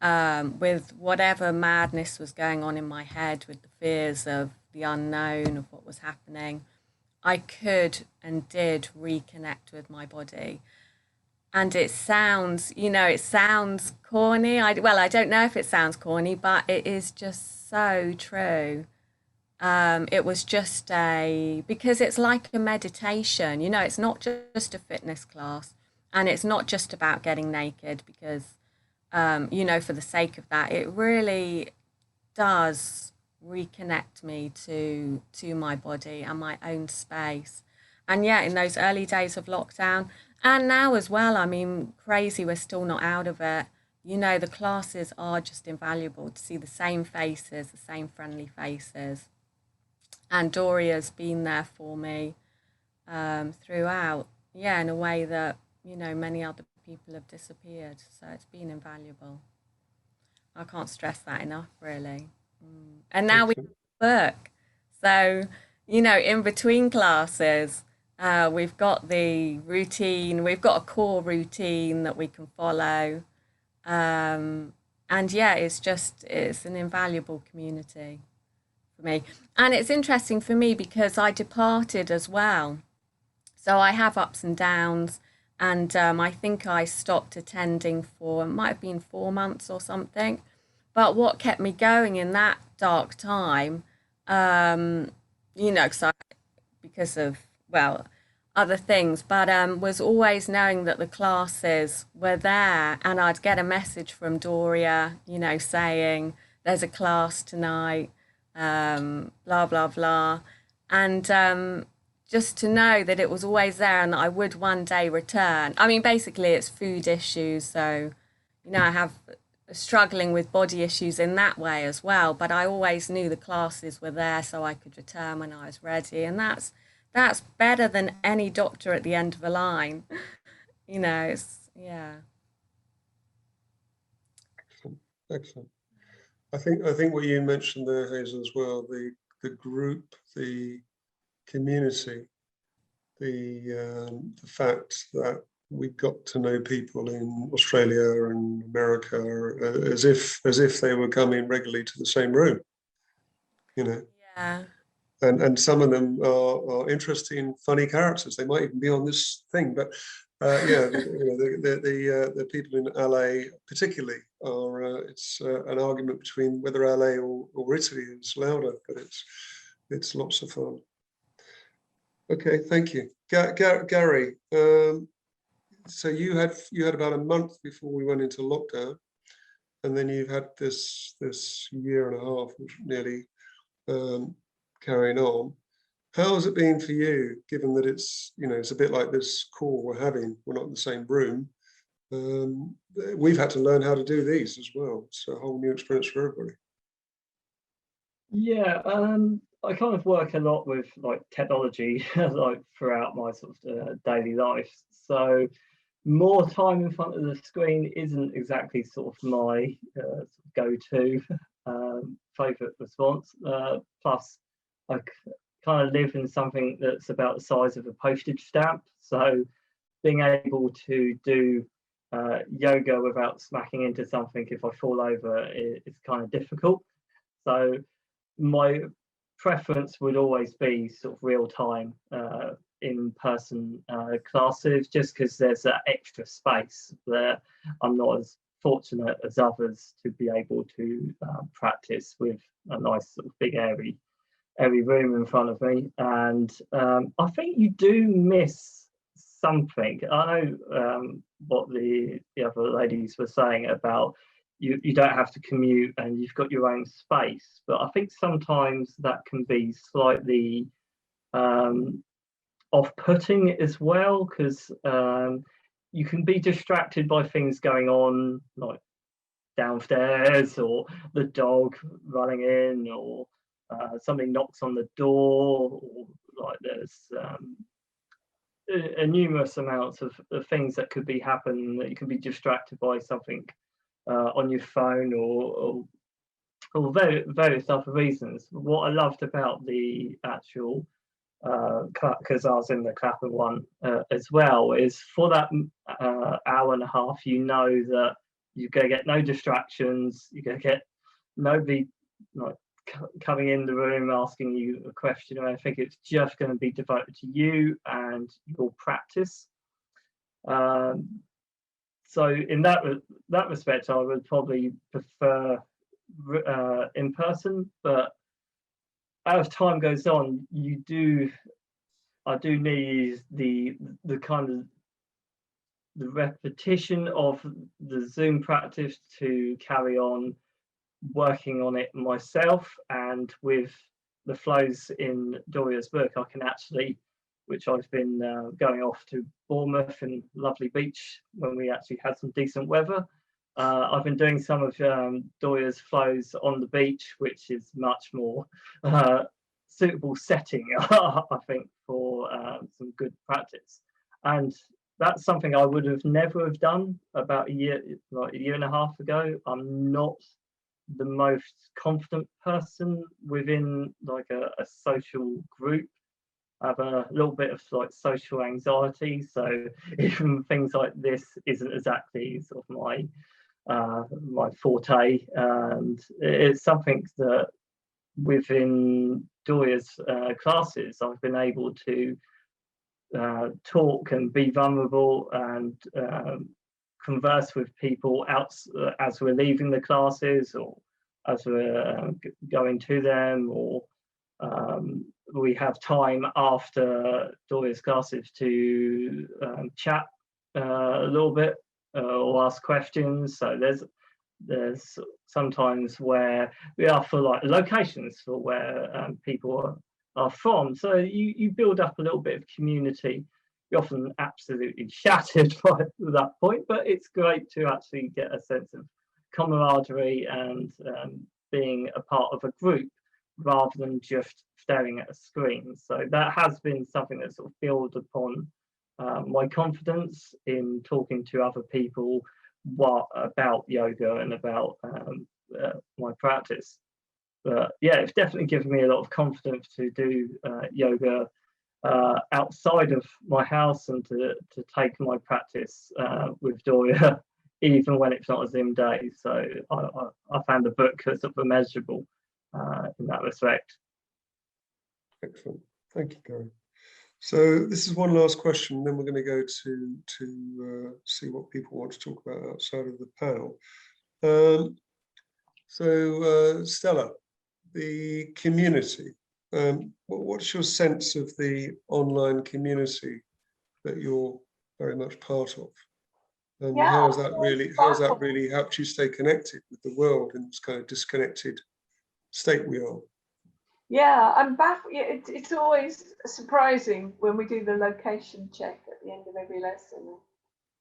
with whatever madness was going on in my head, with the fears of the unknown, of what was happening. I could and did reconnect with my body. And it sounds, you know, it sounds corny. Well, I don't know if it sounds corny, but it is just so true. It was just because it's like a meditation, you know, it's not just a fitness class, and it's not just about getting naked because, you know, for the sake of that. It really does reconnect me to my body and my own space. And yeah, in those early days of lockdown, and now as well, I mean, crazy, we're still not out of it. You know, the classes are just invaluable to see the same faces, the same friendly faces. And Doria's been there for me throughout, yeah, in a way that, you know, many other people have disappeared. So it's been invaluable. I can't stress that enough, really. And now we have a book. So, you know, in between classes, we've got the routine, we've got a core routine that we can follow. And yeah, it's an invaluable community for me. And it's interesting for me because I departed as well. So I have ups and downs. And I think I stopped attending for, it might have been 4 months or something. But what kept me going in that dark time, you know, because of, well, other things, but was always knowing that the classes were there, and I'd get a message from Doria, you know, saying there's a class tonight, blah, blah, blah. And just to know that it was always there and that I would one day return. I mean, basically it's food issues. So, you know, I have struggling with body issues in that way as well, but I always knew the classes were there so I could return when I was ready. And that's better than any doctor at the end of a line. You know, yeah. Excellent. I think what you mentioned there, Hazel, as well, the group, the community, the fact that we got to know people in Australia and America as if they were coming regularly to the same room, you know. Yeah. And some of them are interesting, funny characters. They might even be on this thing, but yeah, the people in LA particularly are. It's an argument between whether LA or Italy is louder, but it's lots of fun. Okay, thank you, Gary. So you had about a month before we went into lockdown, and then you've had this year and a half, nearly, carrying on. How has it been for you, given that it's, you know, it's a bit like this call we're having, we're not in the same room. We've had to learn how to do these as well. It's a whole new experience for everybody. Yeah, I kind of work a lot with like technology, like throughout my sort of daily life. So more time in front of the screen isn't exactly sort of my go-to favourite response. Plus, I kind of live in something that's about the size of a postage stamp. So being able to do yoga without smacking into something if I fall over is kind of difficult. So my preference would always be sort of real time in-person classes, just because there's that extra space there. I'm not as fortunate as others to be able to practice with a nice sort of big airy room in front of me. And I think you do miss something. I know what the other ladies were saying about you don't have to commute and you've got your own space, but I think sometimes that can be slightly off-putting as well, because you can be distracted by things going on, like downstairs, or the dog running in, or somebody knocks on the door, or like there's a numerous amounts of things that could be happening, that you can be distracted by something on your phone, or various other reasons. What I loved about the actual, because I was in the Clapham one as well, is for that hour and a half, you know that you're going to get no distractions, you're going to get nobody like coming in the room asking you a question or anything. It's just going to be devoted to you and your practice. So in that respect, I would probably prefer in person, but as time goes on, I do need the kind of the repetition of the Zoom practice to carry on working on it myself. And with the flows in Doria's book, I can actually, which I've been going off to Bournemouth and lovely beach when we actually had some decent weather. I've been doing some of Doria's flows on the beach, which is much more suitable setting, I think, for some good practice. And that's something I would have never have done about a year and a half ago. I'm not the most confident person within like a social group. I have a little bit of like social anxiety, so even things like this isn't exactly sort of my forte, and it's something that within Doria's classes I've been able to talk and be vulnerable and converse with people as we're leaving the classes, or as we're going to them, or we have time after Doria's classes to chat a little bit or ask questions. So there's sometimes where we are for like locations for where people are from. So you build up a little bit of community. You're often absolutely shattered by that point, but it's great to actually get a sense of camaraderie and being a part of a group rather than just staring at a screen. So that has been something that sort of built upon my confidence in talking to other people about yoga and about my practice. But yeah, it's definitely given me a lot of confidence to do yoga outside of my house, and to take my practice with Doria even when it's not a Zoom day. So I found the book sort of immeasurable in that respect. Excellent. Thank you, Gary. So this is one last question, then we're going to go to see what people want to talk about outside of the panel. So Stella, the community. What's your sense of the online community that you're very much part of? And Yeah, how has that really helped you stay connected with the world in this kind of disconnected state we are? Yeah, I'm baffled. It's always surprising when we do the location check at the end of every lesson and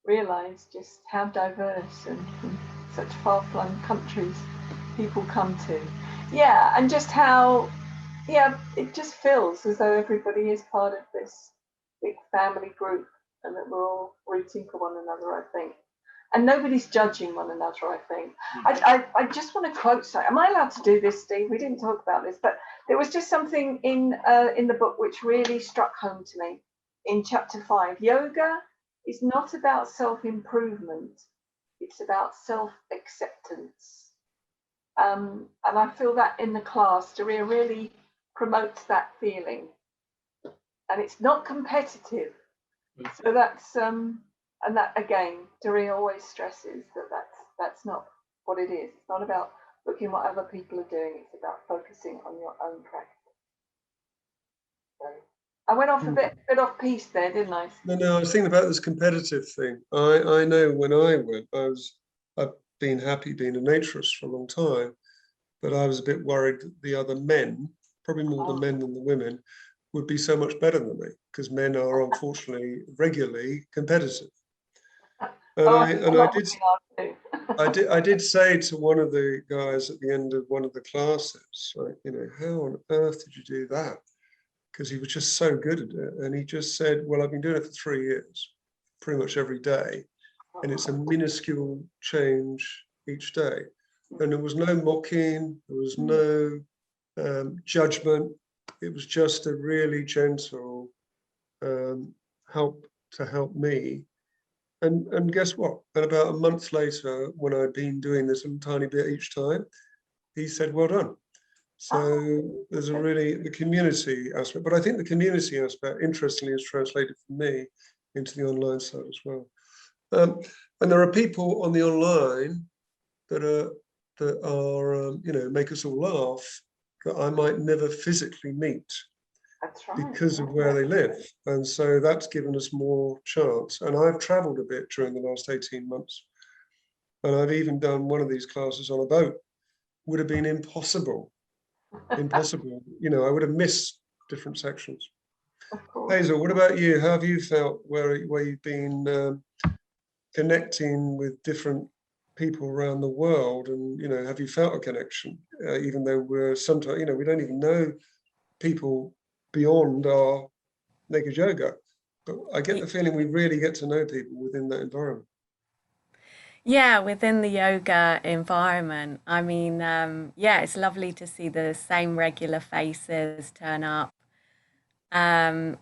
realise just how diverse and from such far-flung countries people come to. Yeah, and just how, it just feels as though everybody is part of this big family group, and that we're all rooting for one another, I think. And nobody's judging one another, I think. I just want to quote something. Am I allowed to do this, Steve? We didn't talk about this, but there was just something in the book which really struck home to me in chapter 5. Yoga is not about self-improvement. It's about self-acceptance. And I feel that in the class, Doria really promotes that feeling. And it's not competitive. So that's and that again, Doria always stresses that's not what it is. It's not about looking what other people are doing. It's about focusing on your own practice. So I went off a bit off piece there, didn't I? No, I was thinking about this competitive thing. I know when I went, I've been happy being a naturist for a long time, but I was a bit worried that the other men, probably more the men than the women, would be so much better than me, because men are unfortunately regularly competitive. And Oh, I did say to one of the guys at the end of one of the classes, like, you know, how on earth did you do that? Because he was just so good at it. And he just said, well, I've been doing it for 3 years, pretty much every day. And it's a minuscule change each day. And there was no mocking, there was no judgment. It was just a really gentle help to help me. And guess what? And about a month later, when I'd been doing this a tiny bit each time, he said, well done. So there's a really, the community aspect, but I think the community aspect, interestingly, is translated for me into the online side as well. And there are people on the online that are you know, make us all laugh, that I might never physically meet. That's right. Because of where they live. And so that's given us more chance. And I've traveled a bit during the last 18 months. And I've even done one of these classes on a boat. Would have been impossible. Impossible. You know, I would have missed different sections. Of course. Hazel, what about you? How have you felt where you've been connecting with different people around the world? And, you know, have you felt a connection? Even though we're sometimes, you know, we don't even know people beyond our naked yoga, but I get the feeling we really get to know people within that environment. Yeah, within the yoga environment. I mean, yeah, it's lovely to see the same regular faces turn up. And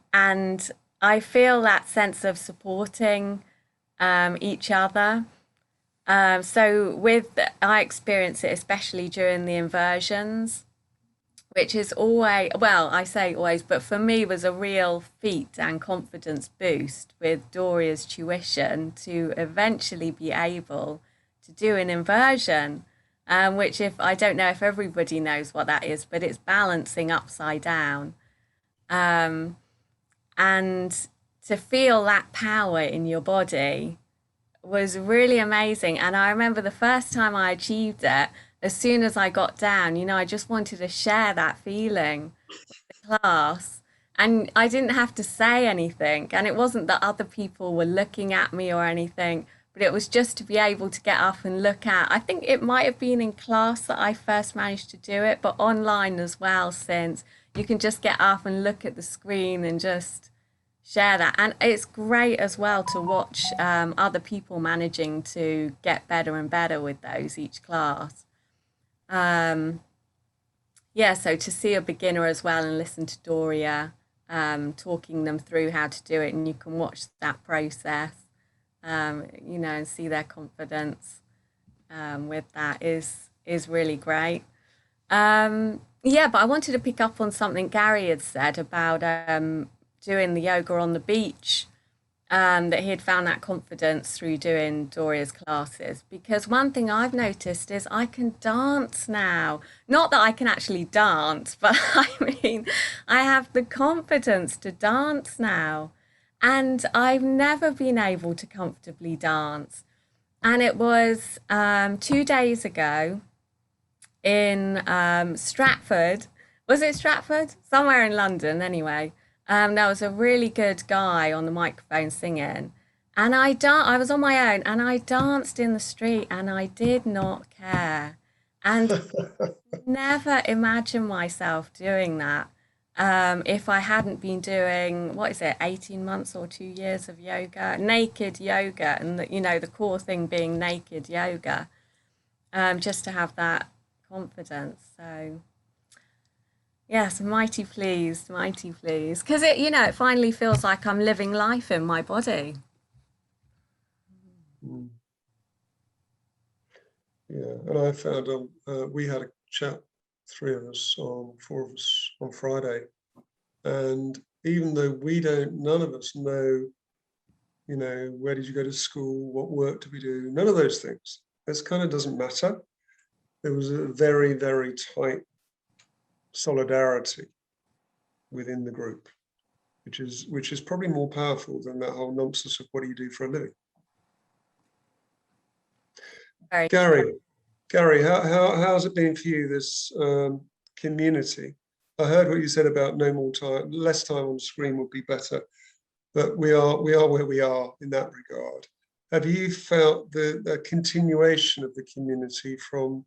I feel that sense of supporting each other. So I experience it especially during the inversions, which is always, well, I say always, but for me was a real feat and confidence boost with Doria's tuition to eventually be able to do an inversion, which I don't know if everybody knows what that is, but it's balancing upside down. And to feel that power in your body was really amazing. And I remember the first time I achieved it, as soon as I got down, you know, I just wanted to share that feeling with the class. And I didn't have to say anything. And it wasn't that other people were looking at me or anything, but it was just to be able to get up and look at. I think it might have been in class that I first managed to do it, but online as well, since you can just get up and look at the screen and just share that. And it's great as well to watch other people managing to get better and better with those each class. Yeah, so to see a beginner as well and listen to Doria talking them through how to do it, and you can watch that process, you know, and see their confidence with that is really great. Yeah, but I wanted to pick up on something Gary had said about doing the yoga on the beach. That he had found that confidence through doing Doria's classes. Because one thing I've noticed is I can dance now. Not that I can actually dance, but I mean, I have the confidence to dance now. And I've never been able to comfortably dance. And it was 2 days ago in Stratford. Was it Stratford? Somewhere in London, anyway. There was a really good guy on the microphone singing, and I was on my own, and I danced in the street, and I did not care, and never imagined myself doing that if I hadn't been doing, 18 months or 2 years of yoga, naked yoga, and you know, the core thing being naked yoga, just to have that confidence. So. Yes, mighty pleased, because you know, it finally feels like I'm living life in my body. Yeah, and I found we had a chat, 4 of us on Friday, and even though none of us know, you know, where did you go to school, what work do we do, none of those things. This kind of doesn't matter. There was a very, very tight solidarity within the group, which is probably more powerful than that whole nonsense of what do you do for a living. Gary, how's it been for you, this community? I heard what you said about no more time, less time on screen would be better, but we are where we are in that regard. Have you felt the continuation of the community from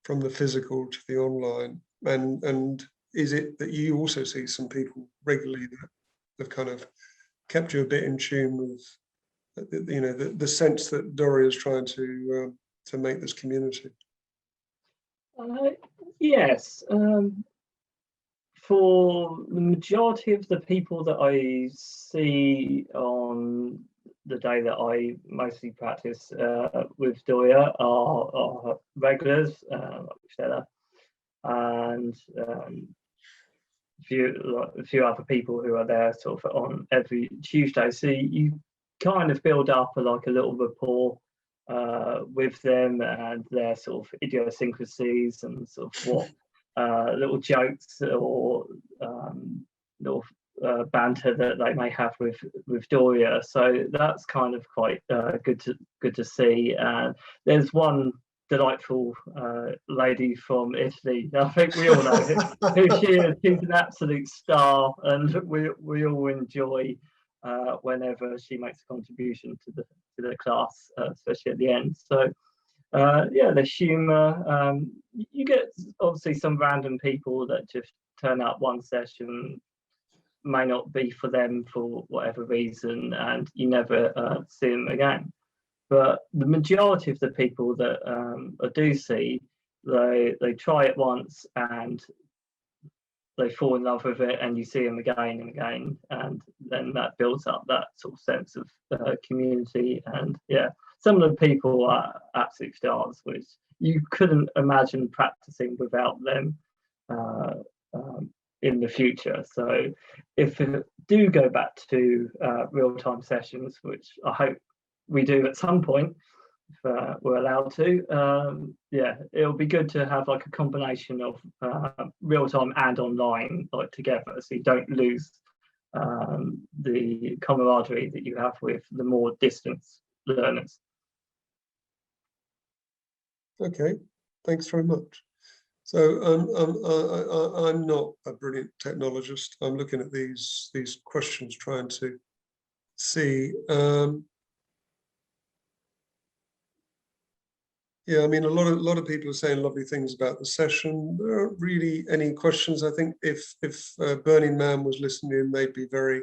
the physical to the online, and is it that you also see some people regularly that have kind of kept you a bit in tune with, you know, the sense that Doria is trying to make this community? Yes. For the majority of the people that I see on the day that I mostly practice with Doria are regulars, like Stella, and a few other people who are there sort of on every Tuesday. So you kind of build up a little rapport with them and their sort of idiosyncrasies and sort of what little jokes or little banter that they may have with Doria. So that's kind of quite good to see. And there's one delightful lady from Italy. I think we all know who she is. She's an absolute star, and we all enjoy whenever she makes a contribution to the class, especially at the end. So yeah, the humour. You get obviously some random people that just turn up one session, may not be for them for whatever reason, and you never see them again. But the majority of the people that I do see, they try it once and they fall in love with it, and you see them again and again, and then that builds up that sort of sense of community. And yeah, some of the people are absolute stars, which you couldn't imagine practicing without them in the future. So if we do go back to real-time sessions, which I hope we do at some point, if we're allowed to, yeah, it'll be good to have like a combination of real-time and online like together, so you don't lose the camaraderie that you have with the more distance learners. Okay, thanks very much. So I'm not a brilliant technologist. I'm looking at these questions, trying to see. Yeah, I mean, a lot of people are saying lovely things about the session. There aren't really any questions. I think if Burning Man was listening in, they'd be very,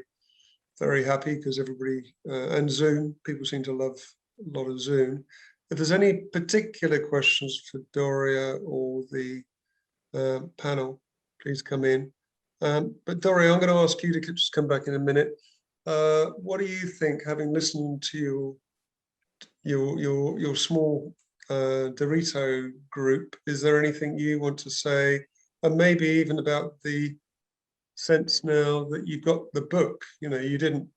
very happy, because everybody and Zoom, people seem to love a lot of Zoom. If there's any particular questions for Doria or the panel, please come in. But Doria, I'm going to ask you to just come back in a minute. What do you think, having listened to your small Dorito group? Is there anything you want to say, and maybe even about the sense now that you've got the book? You know, you didn't.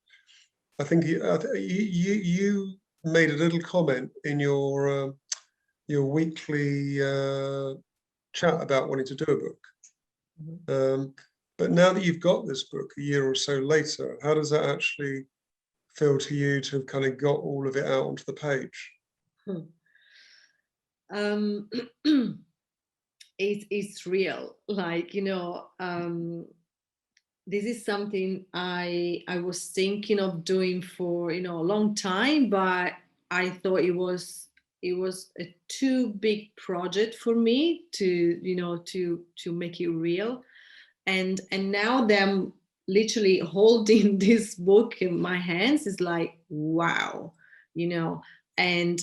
I think you made a little comment in your weekly chat about wanting to do a book. Mm-hmm. But now that you've got this book a year or so later, how does that actually feel to you to have kind of got all of it out onto the page? It's real, like, you know, this is something I was thinking of doing for, you know, a long time, but I thought it was a too big project for me to, you know, to make it real. And now that I'm literally holding this book in my hands, is like, wow, you know, and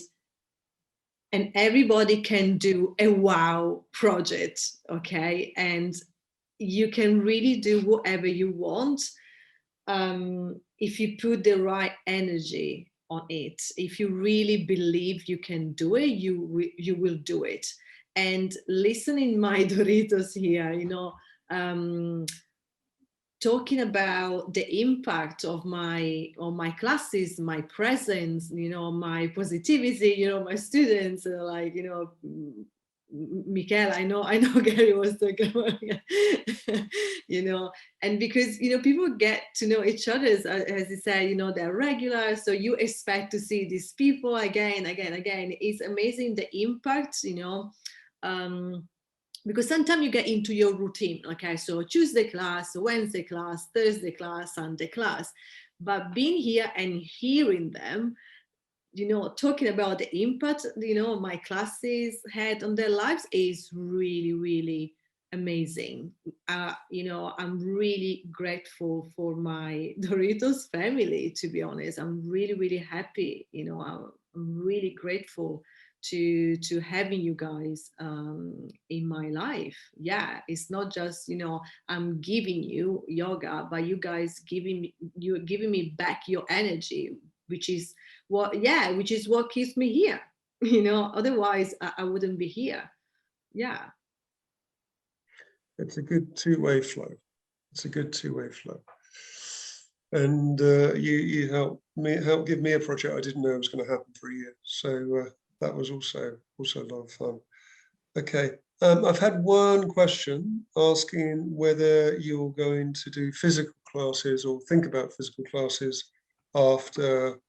everybody can do a wow project, okay? And you can really do whatever you want if you put the right energy on it. If you really believe you can do it, you will do it. And listening my Doritos here, you know, talking about the impact of my classes, my presence, you know, my positivity, you know, my students, like, you know, Michael, I know Gary was talking about, you know, and because, you know, people get to know each other, as he said, you know, they're regular, so you expect to see these people again. It's amazing the impact, you know, because sometimes you get into your routine. Okay, so Tuesday class, Wednesday class, Thursday class, Sunday class. But being here and hearing them, you know, talking about the impact, you know, my classes had on their lives is really, really amazing. You know, I'm really grateful for my Doritos family, to be honest. I'm really, really happy. You know, I'm really grateful to having you guys in my life. Yeah, it's not just, you know, I'm giving you yoga, but you guys you're giving me back your energy, which is which is what keeps me here. You know, otherwise I wouldn't be here. Yeah. It's a good two-way flow. It's a good two-way flow. And you help give me a project I didn't know was going to happen for a year. So that was also a lot of fun. Okay. I've had one question asking whether you're going to do physical classes or think about physical classes after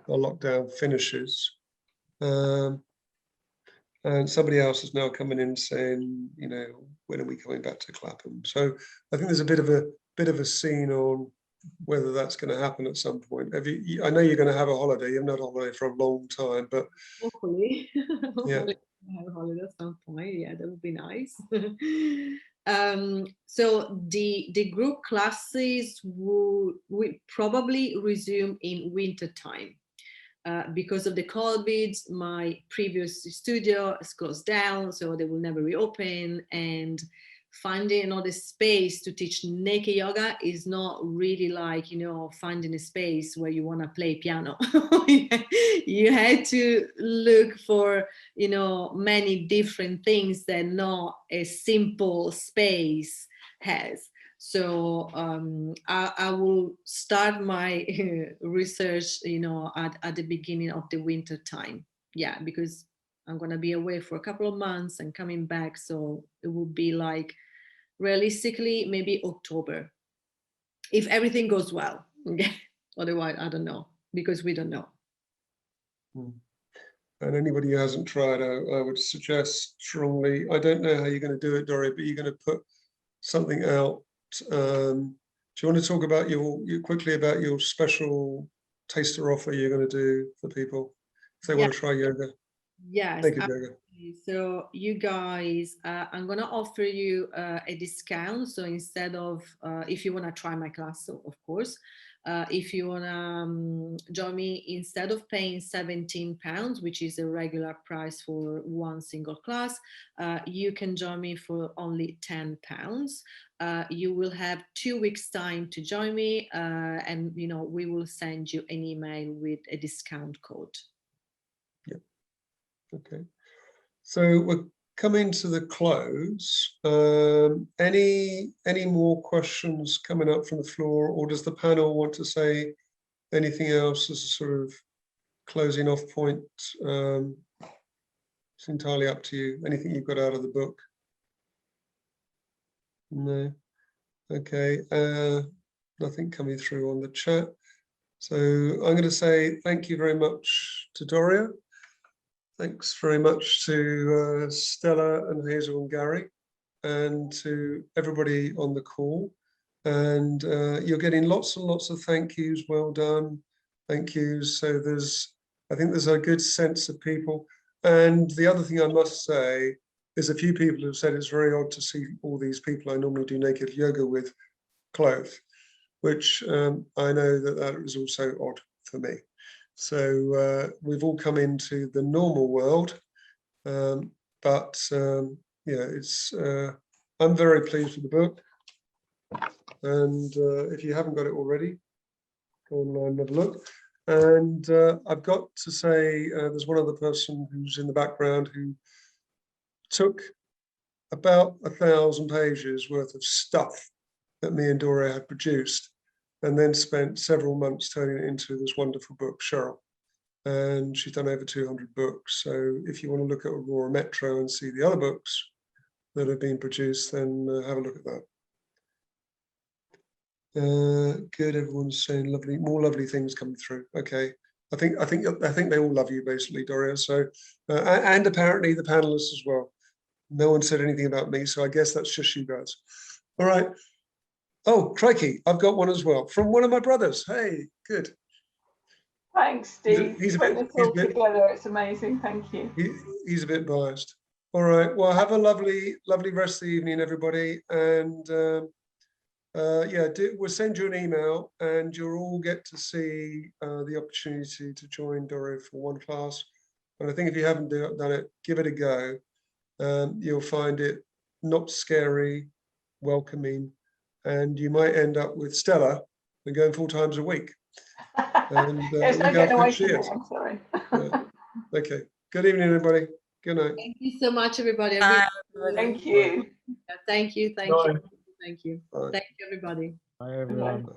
the lockdown finishes. And somebody else is now coming in saying, you know, when are we coming back to Clapham? So I think there's a bit of a scene on whether that's going to happen at some point. I know you're going to have a holiday. You haven't had a holiday for a long time, but hopefully, yeah. have a holiday at some point. Yeah, that would be nice. So the group classes will probably resume in winter time. Because of the COVID, my previous studio is closed down, so they will never reopen. And finding another space to teach naked yoga is not really like, you know, finding a space where you want to play piano. You had to look for, you know, many different things that not a simple space has. So I will start my research, you know, at the beginning of the winter time. Yeah, because I'm going to be away for a couple of months and coming back. So it will be like realistically maybe October, if everything goes well. Otherwise, I don't know, because we don't know. And anybody who hasn't tried, I would suggest strongly, I don't know how you're going to do it, Doria, but you're going to put something out. Do you want to talk about quickly about your special taster offer you're going to do for people if they want to try yoga? Yes. Naked yoga. So you guys, I'm going to offer you a discount. So instead of, if you want to try my class, so of course, if you want to join me, instead of paying £17, which is a regular price for one single class, you can join me for only £10. You will have 2 weeks time to join me, and you know, we will send you an email with a discount code. Yeah. Okay. So we're coming to the close. Any more questions coming up from the floor, or does the panel want to say anything else as a sort of closing off point? It's entirely up to you. Anything you've got out of the book? No. Okay. Nothing coming through on the chat. So I'm going to say thank you very much to Doria. Thanks very much to Stella and Hazel and Gary, and to everybody on the call. And you're getting lots and lots of thank yous. Well done. Thank yous. So I think there's a good sense of people. And the other thing I must say is a few people have said it's very odd to see all these people I normally do naked yoga with clothed, which I know that is also odd for me. So we've all come into the normal world, but yeah, I'm very pleased with the book. And if you haven't got it already, go online and have a look. And I've got to say, there's one other person who's in the background who took about 1,000 pages worth of stuff that me and Doria had produced, and then spent several months turning it into this wonderful book, Cheryl. And she's done over 200 books. So if you want to look at Aurora Metro and see the other books that have been produced, then have a look at that. Good, everyone's saying lovely, more lovely things coming through. Okay, I think they all love you basically, Doria. So and apparently the panelists as well. No one said anything about me, so I guess that's just you guys. All right. Oh, crikey, I've got one as well from one of my brothers. Hey, good. Thanks, Steve. He's a Putting bit, it all together, it's amazing. Thank you. he's a bit biased. All right. Well, have a lovely rest of the evening, everybody. And yeah, we'll send you an email, and you'll all get to see the opportunity to join Doria for one class. And I think if you haven't done it, give it a go. You'll find it not scary, welcoming, and you might end up with Stella and going 4 times a week. And Yes, look don't how get away fit she from me, is. I'm sorry. Yeah. Okay. Good evening, everybody. Good night. Thank you so much, everybody. Bye, Thank you. Thank you. Bye. Thank you. Bye. Thank you, everybody. Hi, everyone. Bye.